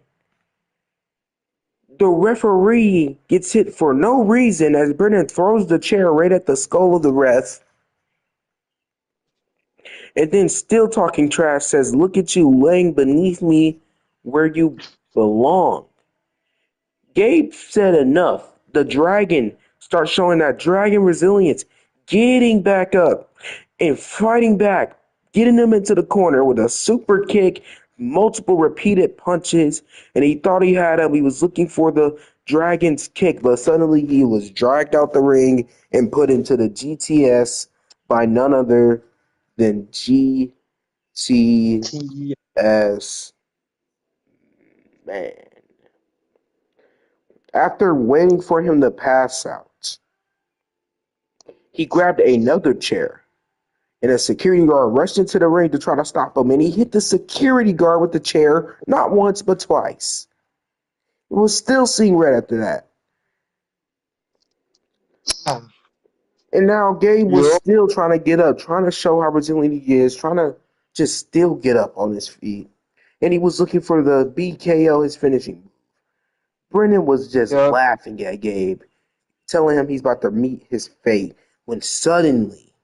the referee gets hit for no reason as Brendan throws the chair right at the skull of the ref. And then still talking trash says, "Look at you laying beneath me where you belong." Gabe said enough. The dragon starts showing that dragon resilience, getting back up and fighting back, getting him into the corner with a super kick, multiple repeated punches, and he thought he had him. He was looking for the dragon's kick, but suddenly he was dragged out the ring and put into the GTS by none other than GTS, man. After waiting for him to pass out, he grabbed another chair, and a security guard rushed into the ring to try to stop him, and he hit the security guard with the chair not once but twice. He was still seeing red after that. And now Gabe was Yup. still trying to get up, trying to show how resilient he is, trying to just still get up on his feet. And he was looking for the BKO, his finishing. Brennan was just Yup. laughing at Gabe, telling him he's about to meet his fate, when suddenly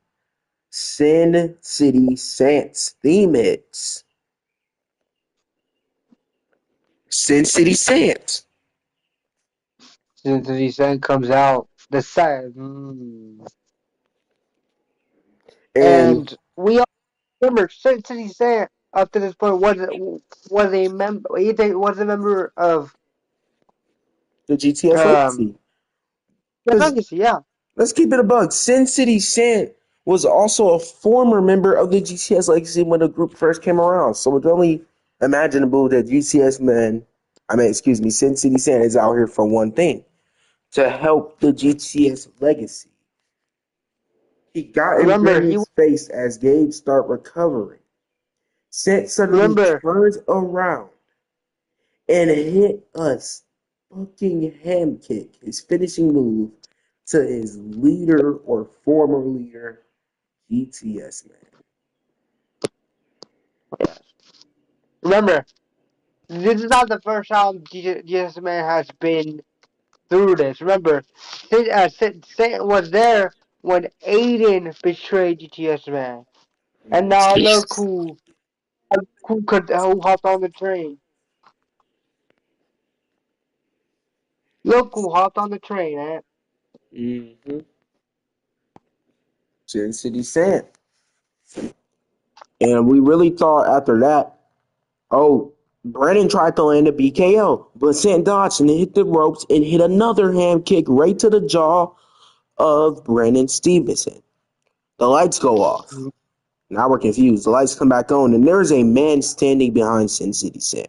Sin City Saints theme hits. Sin City Saints. Since the sun comes out, the sun. And And we all remember since the sun up to this point was a member. You think was a member of the GTS um Legacy. the Because legacy, yeah. let's keep it a bug. Sin City Sant was also a former member of the GTS Legacy when the group first came around. So it's only imaginable that Sin City Sant is out here for one thing, to help the GTS Legacy. He got in Remember he Brennan's face as Gabe start recovering. Sant suddenly remember turns around and hit us fucking ham kick, his finishing move, to his leader or former leader, GTS man. remember this is not the first time Jesus Man has been through this. Remember, Saint was there when Aiden betrayed GTS Man, and now who hopped on the train. Look who hopped on the train, man. Mm-hmm. Sin City Sant. And we really thought after that, oh, Brennan tried to land a BKO, but Sant dodged and hit the ropes and hit another ham kick right to the jaw of Brennan Stevenson. The lights go off. Now we're confused. The lights come back on, and there's a man standing behind Sin City Sam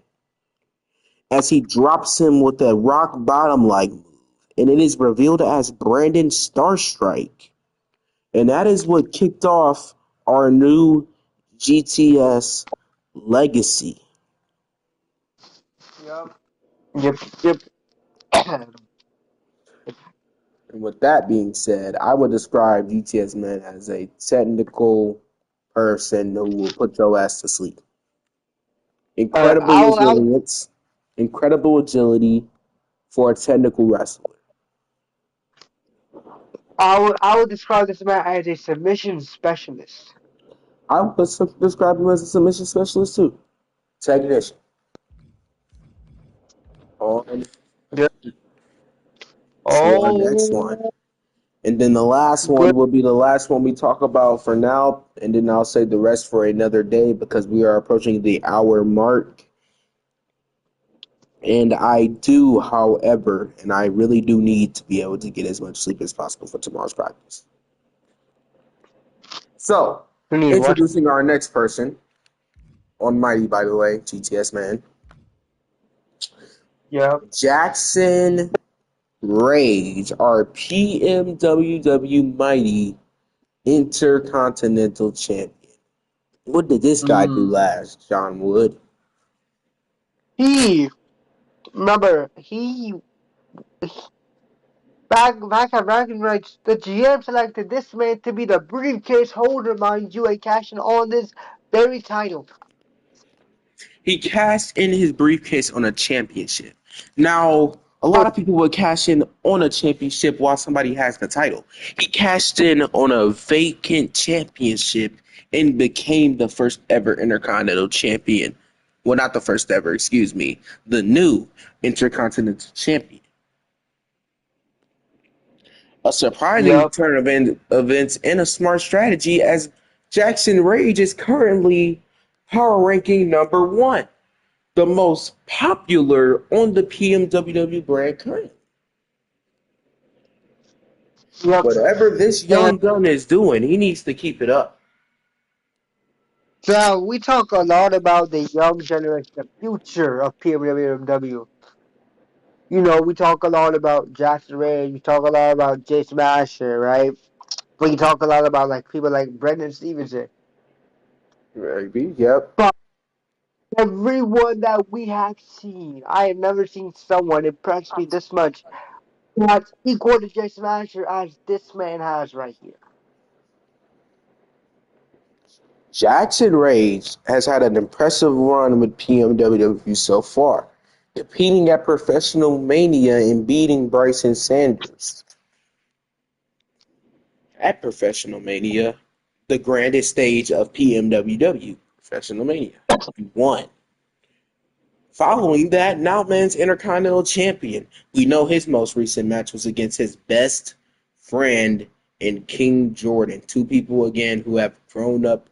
as he drops him with a rock bottom like move, and it is revealed as Brandon Starstrike. And that is what kicked off our new GTS legacy. Yep. Yep. Yep. And with that being said, I would describe GTS Man as a technical person who will put your ass to sleep. Incredible I will resilience, incredible agility for a technical wrestler. I would describe this man as a submission specialist. I would describe him as a submission specialist too. Technician. On Yep. to our next one. Oh, And then the last good. one will be the last one we talk about for now. And then I'll save the rest for another day because we are approaching the hour mark. And I do, however, and I really do need to be able to get as much sleep as possible for tomorrow's practice. So, You need what? introducing our next person on Mighty, by the way, GTS man, Yep. Jackson Rage, our PMWW Mighty Intercontinental Champion. What did this guy do Mm. last, John Wood? He remember back at bragging rights, the GM selected this man to be the briefcase holder, mind you, and cashing on this very title. He cashed in his briefcase on a championship. Now, a lot of people would cash in on a championship while somebody has the title. He cashed in on a vacant championship and became the first ever Intercontinental Champion. Well, not the first ever, excuse me, the new Intercontinental Champion. A surprising Yep. turn of events and a smart strategy, as Jackson Rage is currently power ranking number one, the most popular on the PMWW brand currently. Yep. Whatever this And young gun is doing, he needs to keep it up. so we talk a lot about the young generation, the future of PMWW. You know, we talk a lot about Jackson Ray, we talk a lot about Jay Smasher, right? We talk a lot about like people like Brendan Stevenson. Maybe, yep. But everyone that we have seen, I have never seen someone impress me this much that's equal to Jay Smasher as this man has right here. Jackson Rage has had an impressive run with PMWW so far, competing at Professional Mania and beating Bryson Sanders. At Professional Mania, the grandest stage of PMWW, Professional Mania, he won. Following that, now man's Intercontinental Champion. We know his most recent match was against his best friend in King Jordan. Two people again who have grown up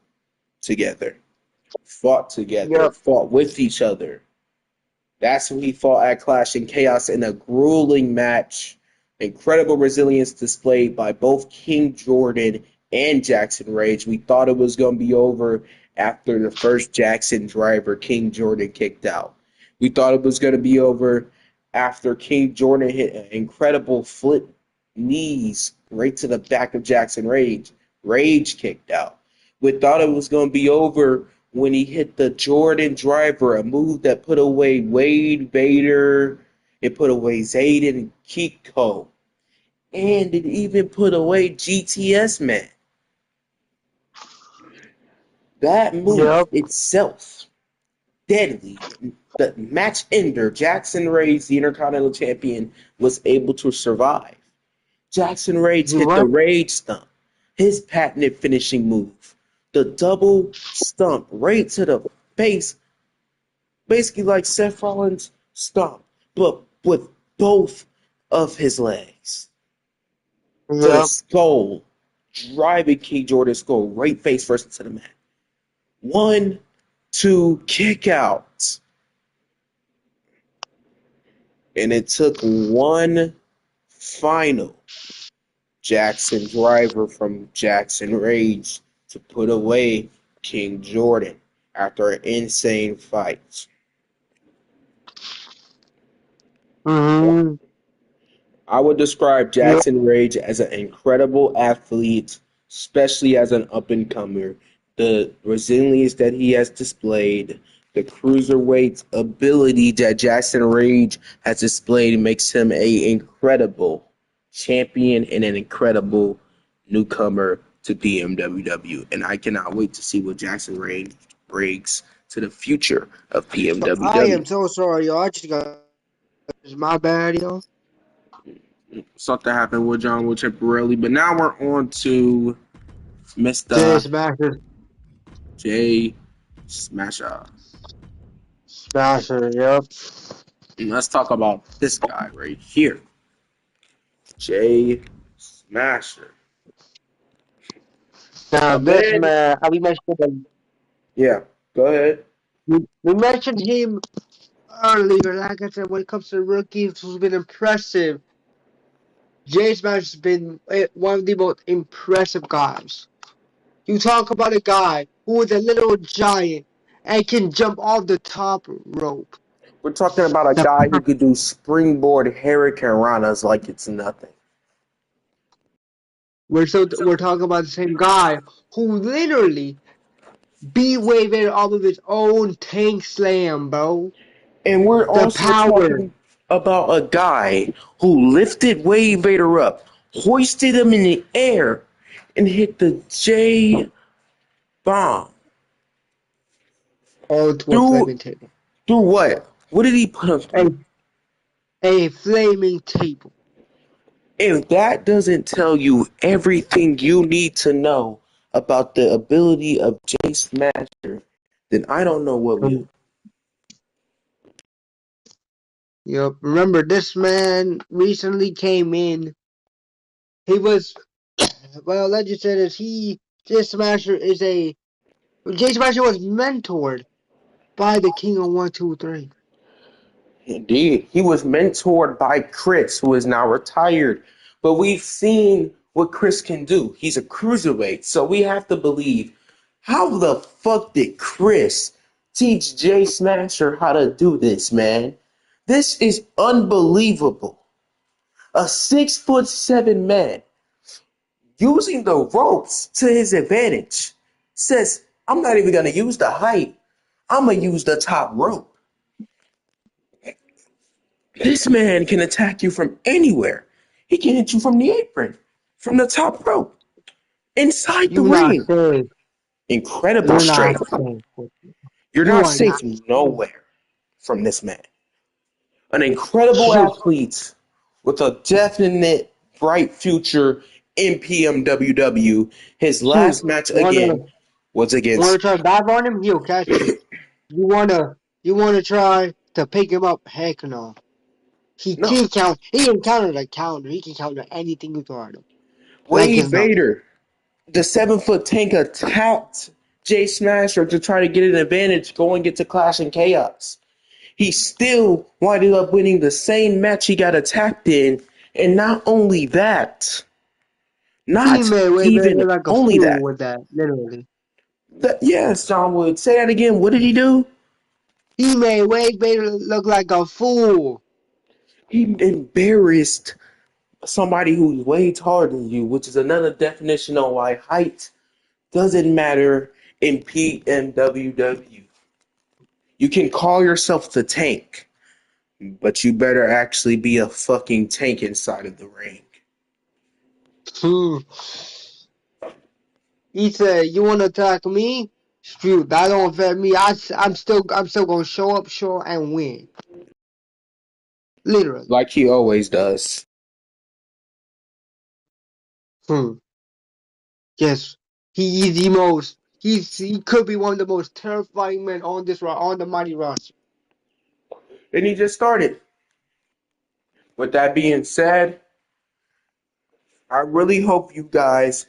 together, Yep, fought with each other. That's who he fought at Clash and Chaos in a grueling match. Incredible resilience displayed by both King Jordan and Jackson Rage. We thought it was going to be over after the first Jackson driver, King Jordan, kicked out. We thought it was going to be over after King Jordan hit an incredible flip knees right to the back of Jackson Rage. Rage kicked out. We thought it was going to be over when he hit the Jordan driver, a move that put away Wade Vader, it put away Zayden and Kiko, and it even put away GTS Man. That move yep, itself, deadly. The match ender, Jackson Rage, the Intercontinental Champion, was able to survive. Jackson Rage he hit the was. Rage Stump, his patented finishing move. The double stump right to the face, basically like Seth Rollins' stomp, but with both of his legs to the Yep, skull, driving King Jordan's skull right face first into the mat. 1, 2 kick outs. And it took one final Jackson driver from Jackson Rage to put away King Jordan after an insane fight. mm-hmm, I would describe yep, Jackson Rage as an incredible athlete, especially as an up and comer. The resilience that he has displayed, the cruiserweight ability that Jackson Rage has displayed makes him a incredible champion and an incredible newcomer to PMWW. And I cannot wait to see what Jackson Rage brings to the future of I PMWW. am so sorry, y'all. I just got it's my bad, y'all. Something happened with John Wood temporarily, but now we're on to Jay Mr. Smasher, J Smasher. Smasher, yep. And let's talk about this guy right here, J Smasher. Now A this man, man, yeah, go ahead. we mentioned him earlier. Like I said, when it comes to rookies, who's been impressive, Jay Smasher's been one of the most impressive guys. You talk about a guy who is a little giant and can jump off the top rope. We're talking about a The guy who could do springboard hurricane ranas like it's nothing. we're talking about the same guy who literally beat Wayfair off of his own tank slam, bro. And we're The also power. talking about a guy who lifted Wade Vader up, hoisted him in the air, and hit the J bomb. Onto a Through flaming table. through what? What did he put him A, through? a flaming table. If that doesn't tell you everything you need to know about the ability of Jay Smasher, then I don't know what will. Um, Yep. Remember, this man recently came in. He was, well, let's just say this. Jay Smasher is a, Jay Smasher was mentored by the King of 1, 2, 3. Indeed, he was mentored by Chris, who is now retired. But we've seen what Chris can do. He's a cruiserweight, so we have to believe. How the fuck did Chris teach Jay Smasher how to do this, man? This is unbelievable. A 6'7" man using the ropes to his advantage says, I'm not even gonna use the height. I'm gonna use the top rope. This man can attack you from anywhere. He can hit you from the apron, from the top rope, inside the You not ring. safe. Incredible You're not strength. safe. You're You not are safe not safe. nowhere from this man. An incredible Shoot. athlete with a definite bright future in PMWW. His Shoot. last match Wanna again was wanna against try to dive on him? He'll catch you. You wanna try to pick him up? Heck no. He no can count. He can counter the counter. He can counter anything you throw at him. Like Wade it's nothing. Vader. The 7 foot tank attacked Jay Smasher to try to get an advantage going into Clash and Chaos. He still winded up winning the same match he got attacked in, and not only that, He not made way even better like a only fool that. with that, literally. Yes, John Wood. Say that again. What did he do? He made Wade Vader look like a fool. He embarrassed somebody who's way taller than you, which is another definition on why height doesn't matter in PMWW. You can call yourself the tank, but you better actually be a fucking tank inside of the ring. Hmm. He said, "You want to attack me? Shoot, that don't affect me. I'm still gonna show up, show and win. Literally. Like he always does. Hmm. Yes, he is the most. He could be one of the most terrifying men on the mighty roster. And he just started. With that being said, I really hope you guys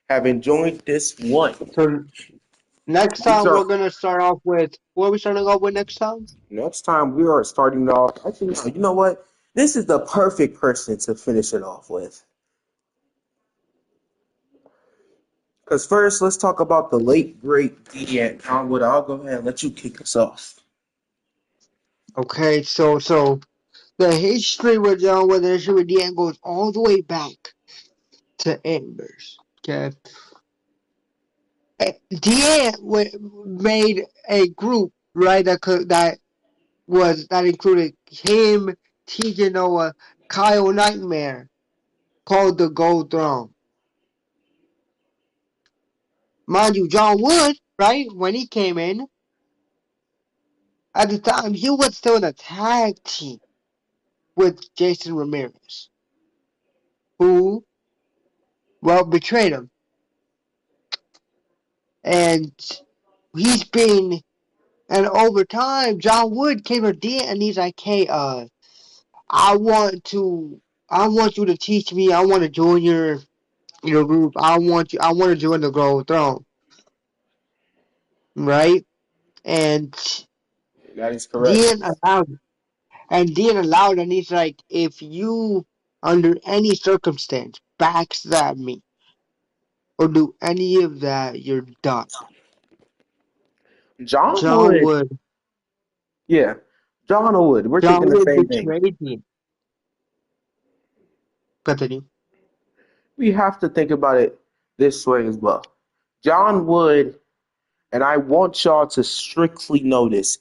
have enjoyed this one. So next These time are we're gonna start off with what are we starting off with next time? Next time we are starting off. Actually, no, you know what? This is the perfect person to finish it off with. Because first, let's talk about the late great Dean Conwood. I'll go ahead and let you kick us off. Okay, so the history with the history with Deanne goes all the way back to Embers. Okay, made a group right that included him, TJ Noah, Kyle Nightmare, called the Gold Throne. Mind you, John Wood, right when he came in at the time, he was still in a tag team with Jason Ramirez, who betrayed him, and he's been. And over time, John Wood came to D and he's like, "Hey, I want to, I want you to teach me. I want to join your group. I want to join the Gold Throne, right?" And That is correct. Dean allowed, and he's like, "If you, under any circumstance, backstab me or do any of that, you're done." John John Wood, Wood, yeah, John Wood. We're John thinking the Wood same thing. betrayed me. Continue. We have to think about it this way as well. John Wood, and I want y'all to strictly notice,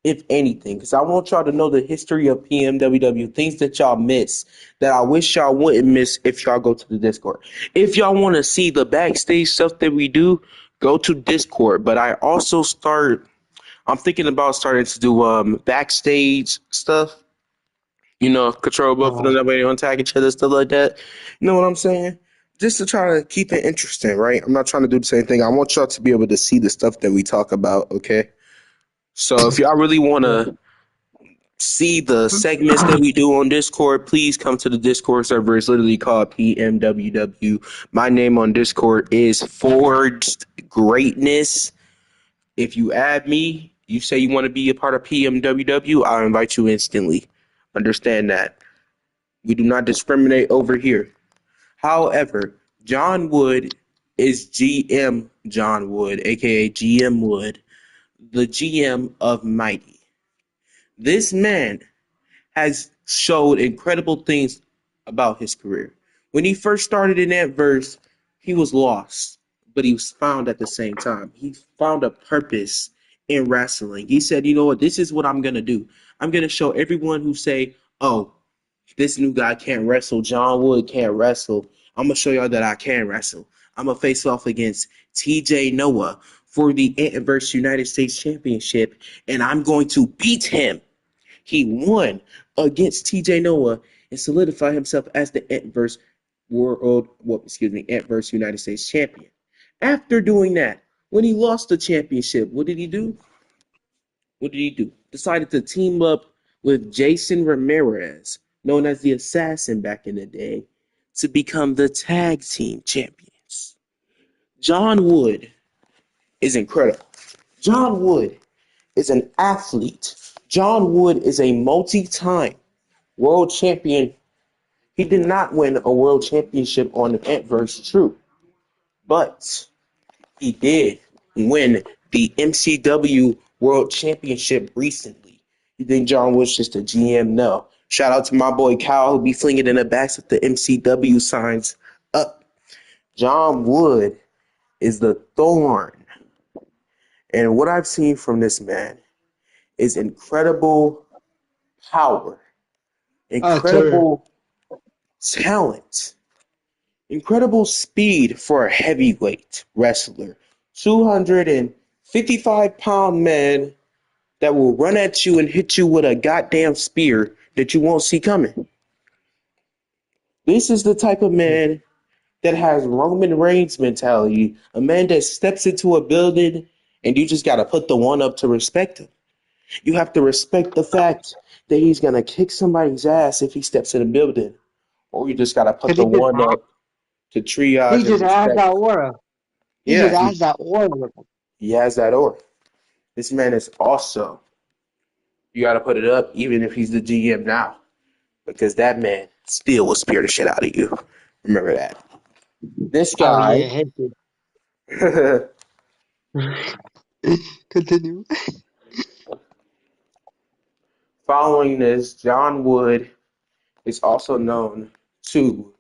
if anything, because I want y'all to know the history of PMWW, things that y'all miss that I wish y'all wouldn't miss if y'all go to the Discord. If y'all want to see the backstage stuff that we do, go to Discord. But I'm thinking about starting to do backstage stuff. Control both of them Uh, that way they don't tag each other, stuff like that. You know what I'm saying? just to try to keep it interesting, right? I'm not trying to do the same thing. I want y'all to be able to see the stuff that we talk about, okay? So if y'all really want Yeah. to see the segments that we do on Discord, please come to the Discord server. It's literally called PMWW. My name on Discord is Forged Greatness. If you add me, you say you want to be a part of PMWW, I'll invite you instantly. Understand that. We do not discriminate over here. However, John Wood is GM John Wood, aka GM Wood, the GM of Mighty. This man has showed incredible things about his career. When he first started in that verse, he was lost, but he was found at the same time. He found a purpose in wrestling. He said, "You know what? This is what I'm gonna do. I'm gonna show everyone who say, oh, this new guy can't wrestle. John Wood can't wrestle. I'm gonna show y'all that I can wrestle. I'm gonna face off against TJ Noah for the Antiverse United States Championship, and I'm going to beat him." He won against TJ Noah and solidified himself as the Antiverse United States champion. After doing that, when he lost the championship, what did he do? What did he do? Decided to team up with Jason Ramirez, known as the Assassin back in the day, to become the tag team champions. John Wood is incredible. John Wood is an athlete. John Wood is a multi-time world champion. He did not win a world championship on the Antverse, true, but he did win the MCW World Championship recently. You think John was just a GM? No. Shout out to my boy Kyle who be flinging in the backs of the MCW signs up. John Wood is the thorn. And what I've seen from this man is incredible power, Sir. incredible talent, incredible speed for a heavyweight wrestler. 255-pound man that will run at you and hit you with a goddamn spear that you won't see coming. This is the type of man that has Roman Reigns mentality, a man that steps into a building and you just got to put the one up to respect him. You have to respect the fact that he's going to kick somebody's ass if he steps in a building, or you just got to put Cause the one up to triage he and just has respect. that aura. He just Yeah, has that aura. he has that aura. This man is also, you got to put it up even if he's the GM now, because that man still will spear the shit out of you. Remember that. This Oh guy, yeah, hit Continue. following this, John Wood is also known to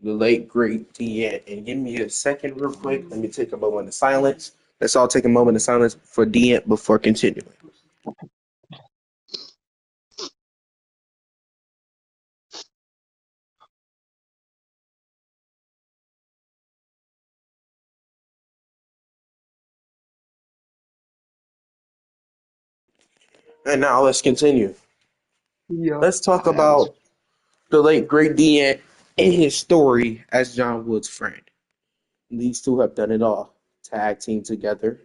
the late great Dean. And give me a second, real quick. Let me take a moment of silence. Let's all take a moment of silence for Dean before continuing. And now let's continue. Yeah. Let's talk Oh, that was about the late great Dean and his story as John Wood's friend. These two have done it all. Tag team together,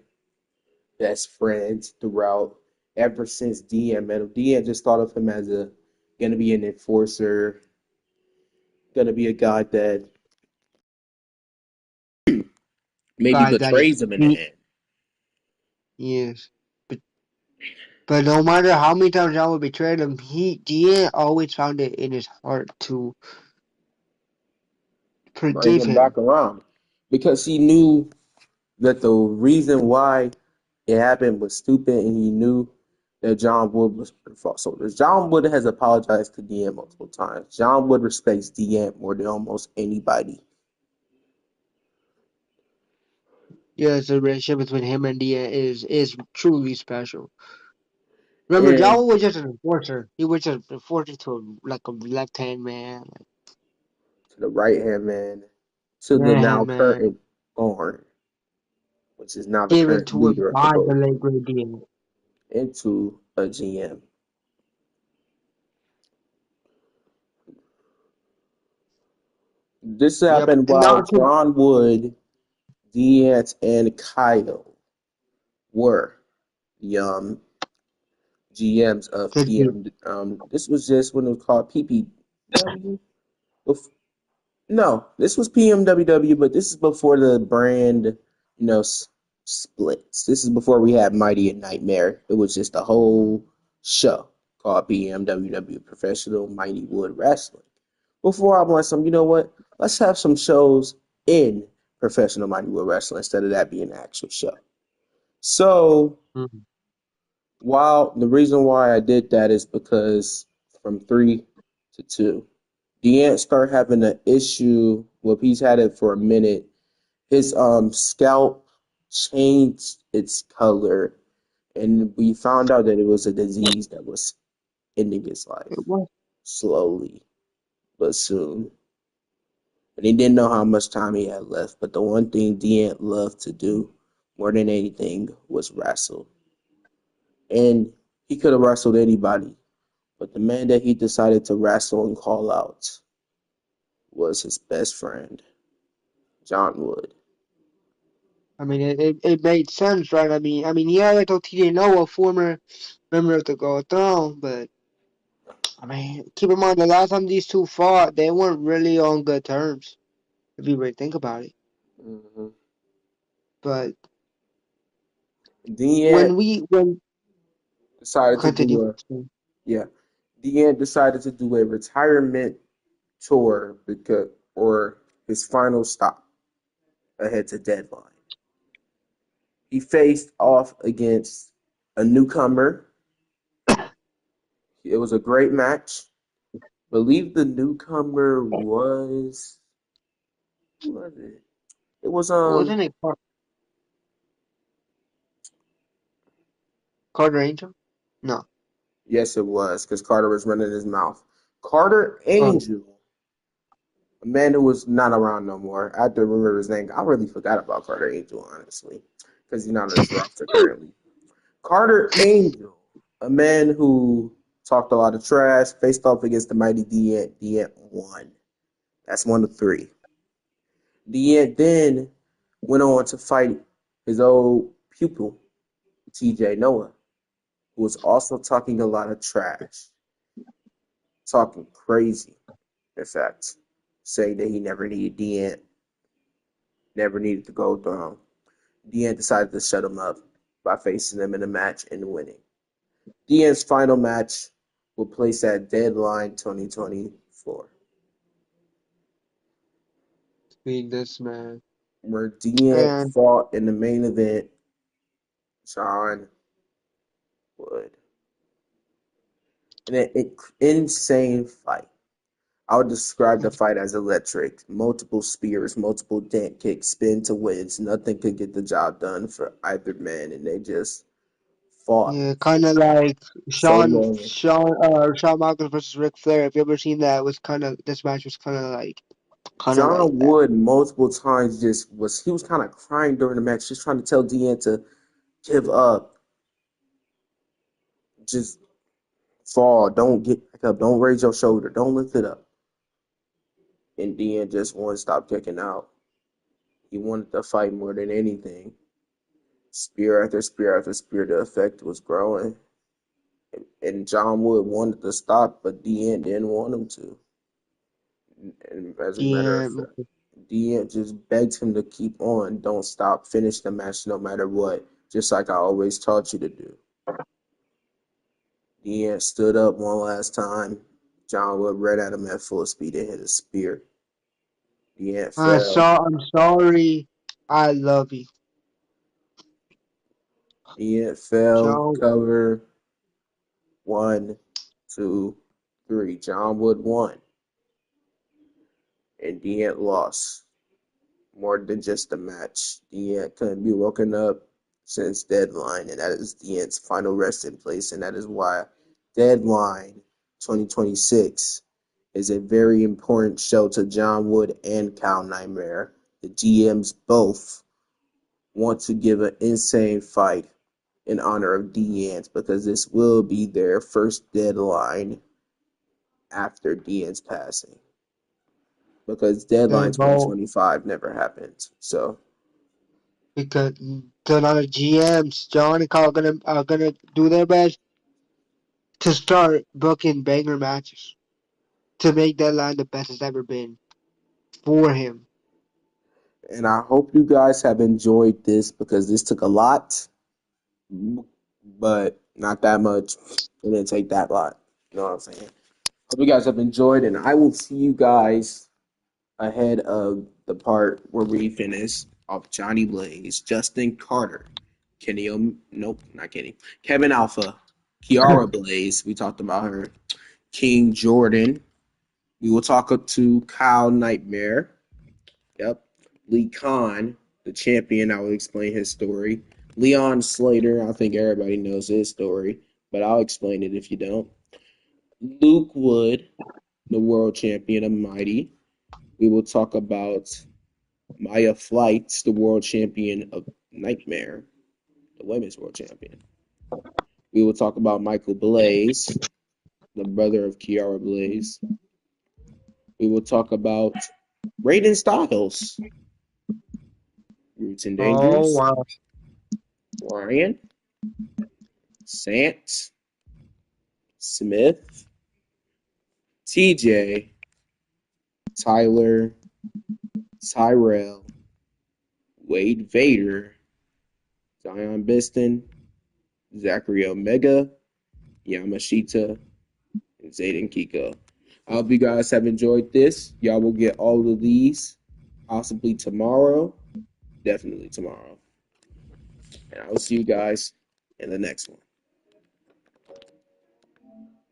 best friends throughout ever since Dean met him. Dean just thought of him as a gonna be an enforcer, gonna be a guy that maybe God that he betrays him in the beat. end. Yes. But but no matter how many times John would betray him, he always found it in his heart to Bring forgive him him. back around because he knew that the reason why it happened was stupid, and he knew that John Wood was fault. So John Wood has apologized to Deanne multiple times. John Wood respects Deanne more than almost anybody. Yes, the relationship between him and Dia is truly special. Remember, And John was just an enforcer. He was just an enforcer to like a left hand man, like to the right hand man, to the right now hand man, current Thorn, which is now the given current to him leader of the by the boat, late great Dia. into a GM. This Yep. happened And now while to John Wood, Deant, and Kyle were the GMs of the G. PM. This was just when it was called PPW. No, this was PMWW, but this is before the brand, splits. This is before we had Mighty and Nightmare. It was just a whole show called PMWW, Professional Mighty Wood Wrestling. Before I went some, you know what? Let's have some shows in Professional Mighty Wood Wrestling instead of that being an actual show. So Mhm. while the reason why I did that is because from 3 to 2. Deant started having an issue. Well, he's had it for a minute. His scalp changed its color, and we found out that it was a disease that was ending his life It was. slowly but soon. And he didn't know how much time he had left. But the one thing Deant loved to do more than anything was wrestle, and he could have wrestled anybody. But the man that he decided to wrestle and call out was his best friend, John Wood. I mean, it made sense, right? I mean, yeah, like TJ Noah, former member of the Gold Throne, but I mean, keep in mind the last time these two fought, they weren't really on good terms, if you really think about it. Hmm. But Deant when decided to continue, do a yeah. Deant decided to do a retirement tour because or his final stop ahead to deadline. He faced off against a newcomer. It was a great match. Believe the newcomer was who was it? It was wasn't it Carter Angel? No. yes it was because Carter was running his mouth. Carter Oh, Angel, a man who was not around no more. I have to remember his name. I really forgot about Carter Angel honestly because he's not on this roster currently. Carter Angel, a man who talked a lot of trash, faced off against the mighty Deant. Deant won. That's 1 of 3. Deant then went on to fight his old pupil, TJ Noah, who was also talking a lot of trash, talking crazy, in fact, saying that he never needed Deant, never needed to go through. Deant decided to shut him up by facing him in a match and winning. Deant's final match will place at Deadline 2024, being this man. where Deant And fought in the main event John Wood. An insane fight. I would describe the fight as electric. Multiple spears, multiple dent kicks, spin to wins. Nothing could get the job done for either man, and they just fought yeah, for kind of like so long. Shawn Michaels versus Ric Flair. If you ever seen that, it was kind of this match was kind of like John that. Wood multiple times just was he was kind of crying during the match, just trying to tell Dean to give up, just fall, don't get back up, don't raise your shoulder, don't lift it up. And Dean just wouldn't stop kicking out. He wanted to fight more than anything. Spear after spear after spear, the effect was growing. And John Wood wanted to stop, but Dean didn't want him to. And as a matter of Yeah, fact, Dean just begged him to keep on, don't stop, finish the match no matter what, just like I always taught you to do. Dean stood up one last time. John Wood ran at him at full speed and hit a spear. Dean fell. I'm sorry. I love you, Dean fell. Joe. Cover. 1, 2, 3. John Wood won. And Dean lost. More than just a match. Dean couldn't be woken up since Deadline, and that is Dean's final resting place, and that is why Deadline 2026 is a very important show to John Wood and Cal Nightmare. The GMs both want to give an insane fight in honor of Dean's because this will be their first deadline after Dean's passing. because Deadline And go 2025 never happened. So, because a lot of GMs, John and Carl, are gonna do their best to start booking banger matches to make Deadline the best it's ever been for him. and I hope you guys have enjoyed this because this took a lot, but not that much. It didn't take that lot. You know what I'm saying? Hope you guys have enjoyed, and I will see you guys ahead of the part where we finish off Johnny Blaze, Justin Carter, nope, not Kenny, Kevin Alpha, Kiara Blaze. We talked about her. King Jordan. We will talk to Kyle Nightmare. Yep. Lee Khan, the champion. I will explain his story. Leon Slater. I think everybody knows his story, but I'll explain it if you don't. Luke Wood, the world champion of Mighty. We will talk about Maya Flights, the world champion of Nightmare, the women's world champion. We will talk about Michael Blaze, the brother of Kiara Blaze. We will talk about Raiden Styles, Roots and Oh Dangers, wow! Ryan, Sant, Smith, TJ, Tyler, Tyrell, Wade Vader, Zion Biston, Zachary Omega, Yamashita, and Zayden Kiko. I hope you guys have enjoyed this. Y'all will get all of these possibly tomorrow. Definitely tomorrow. And I will see you guys in the next one.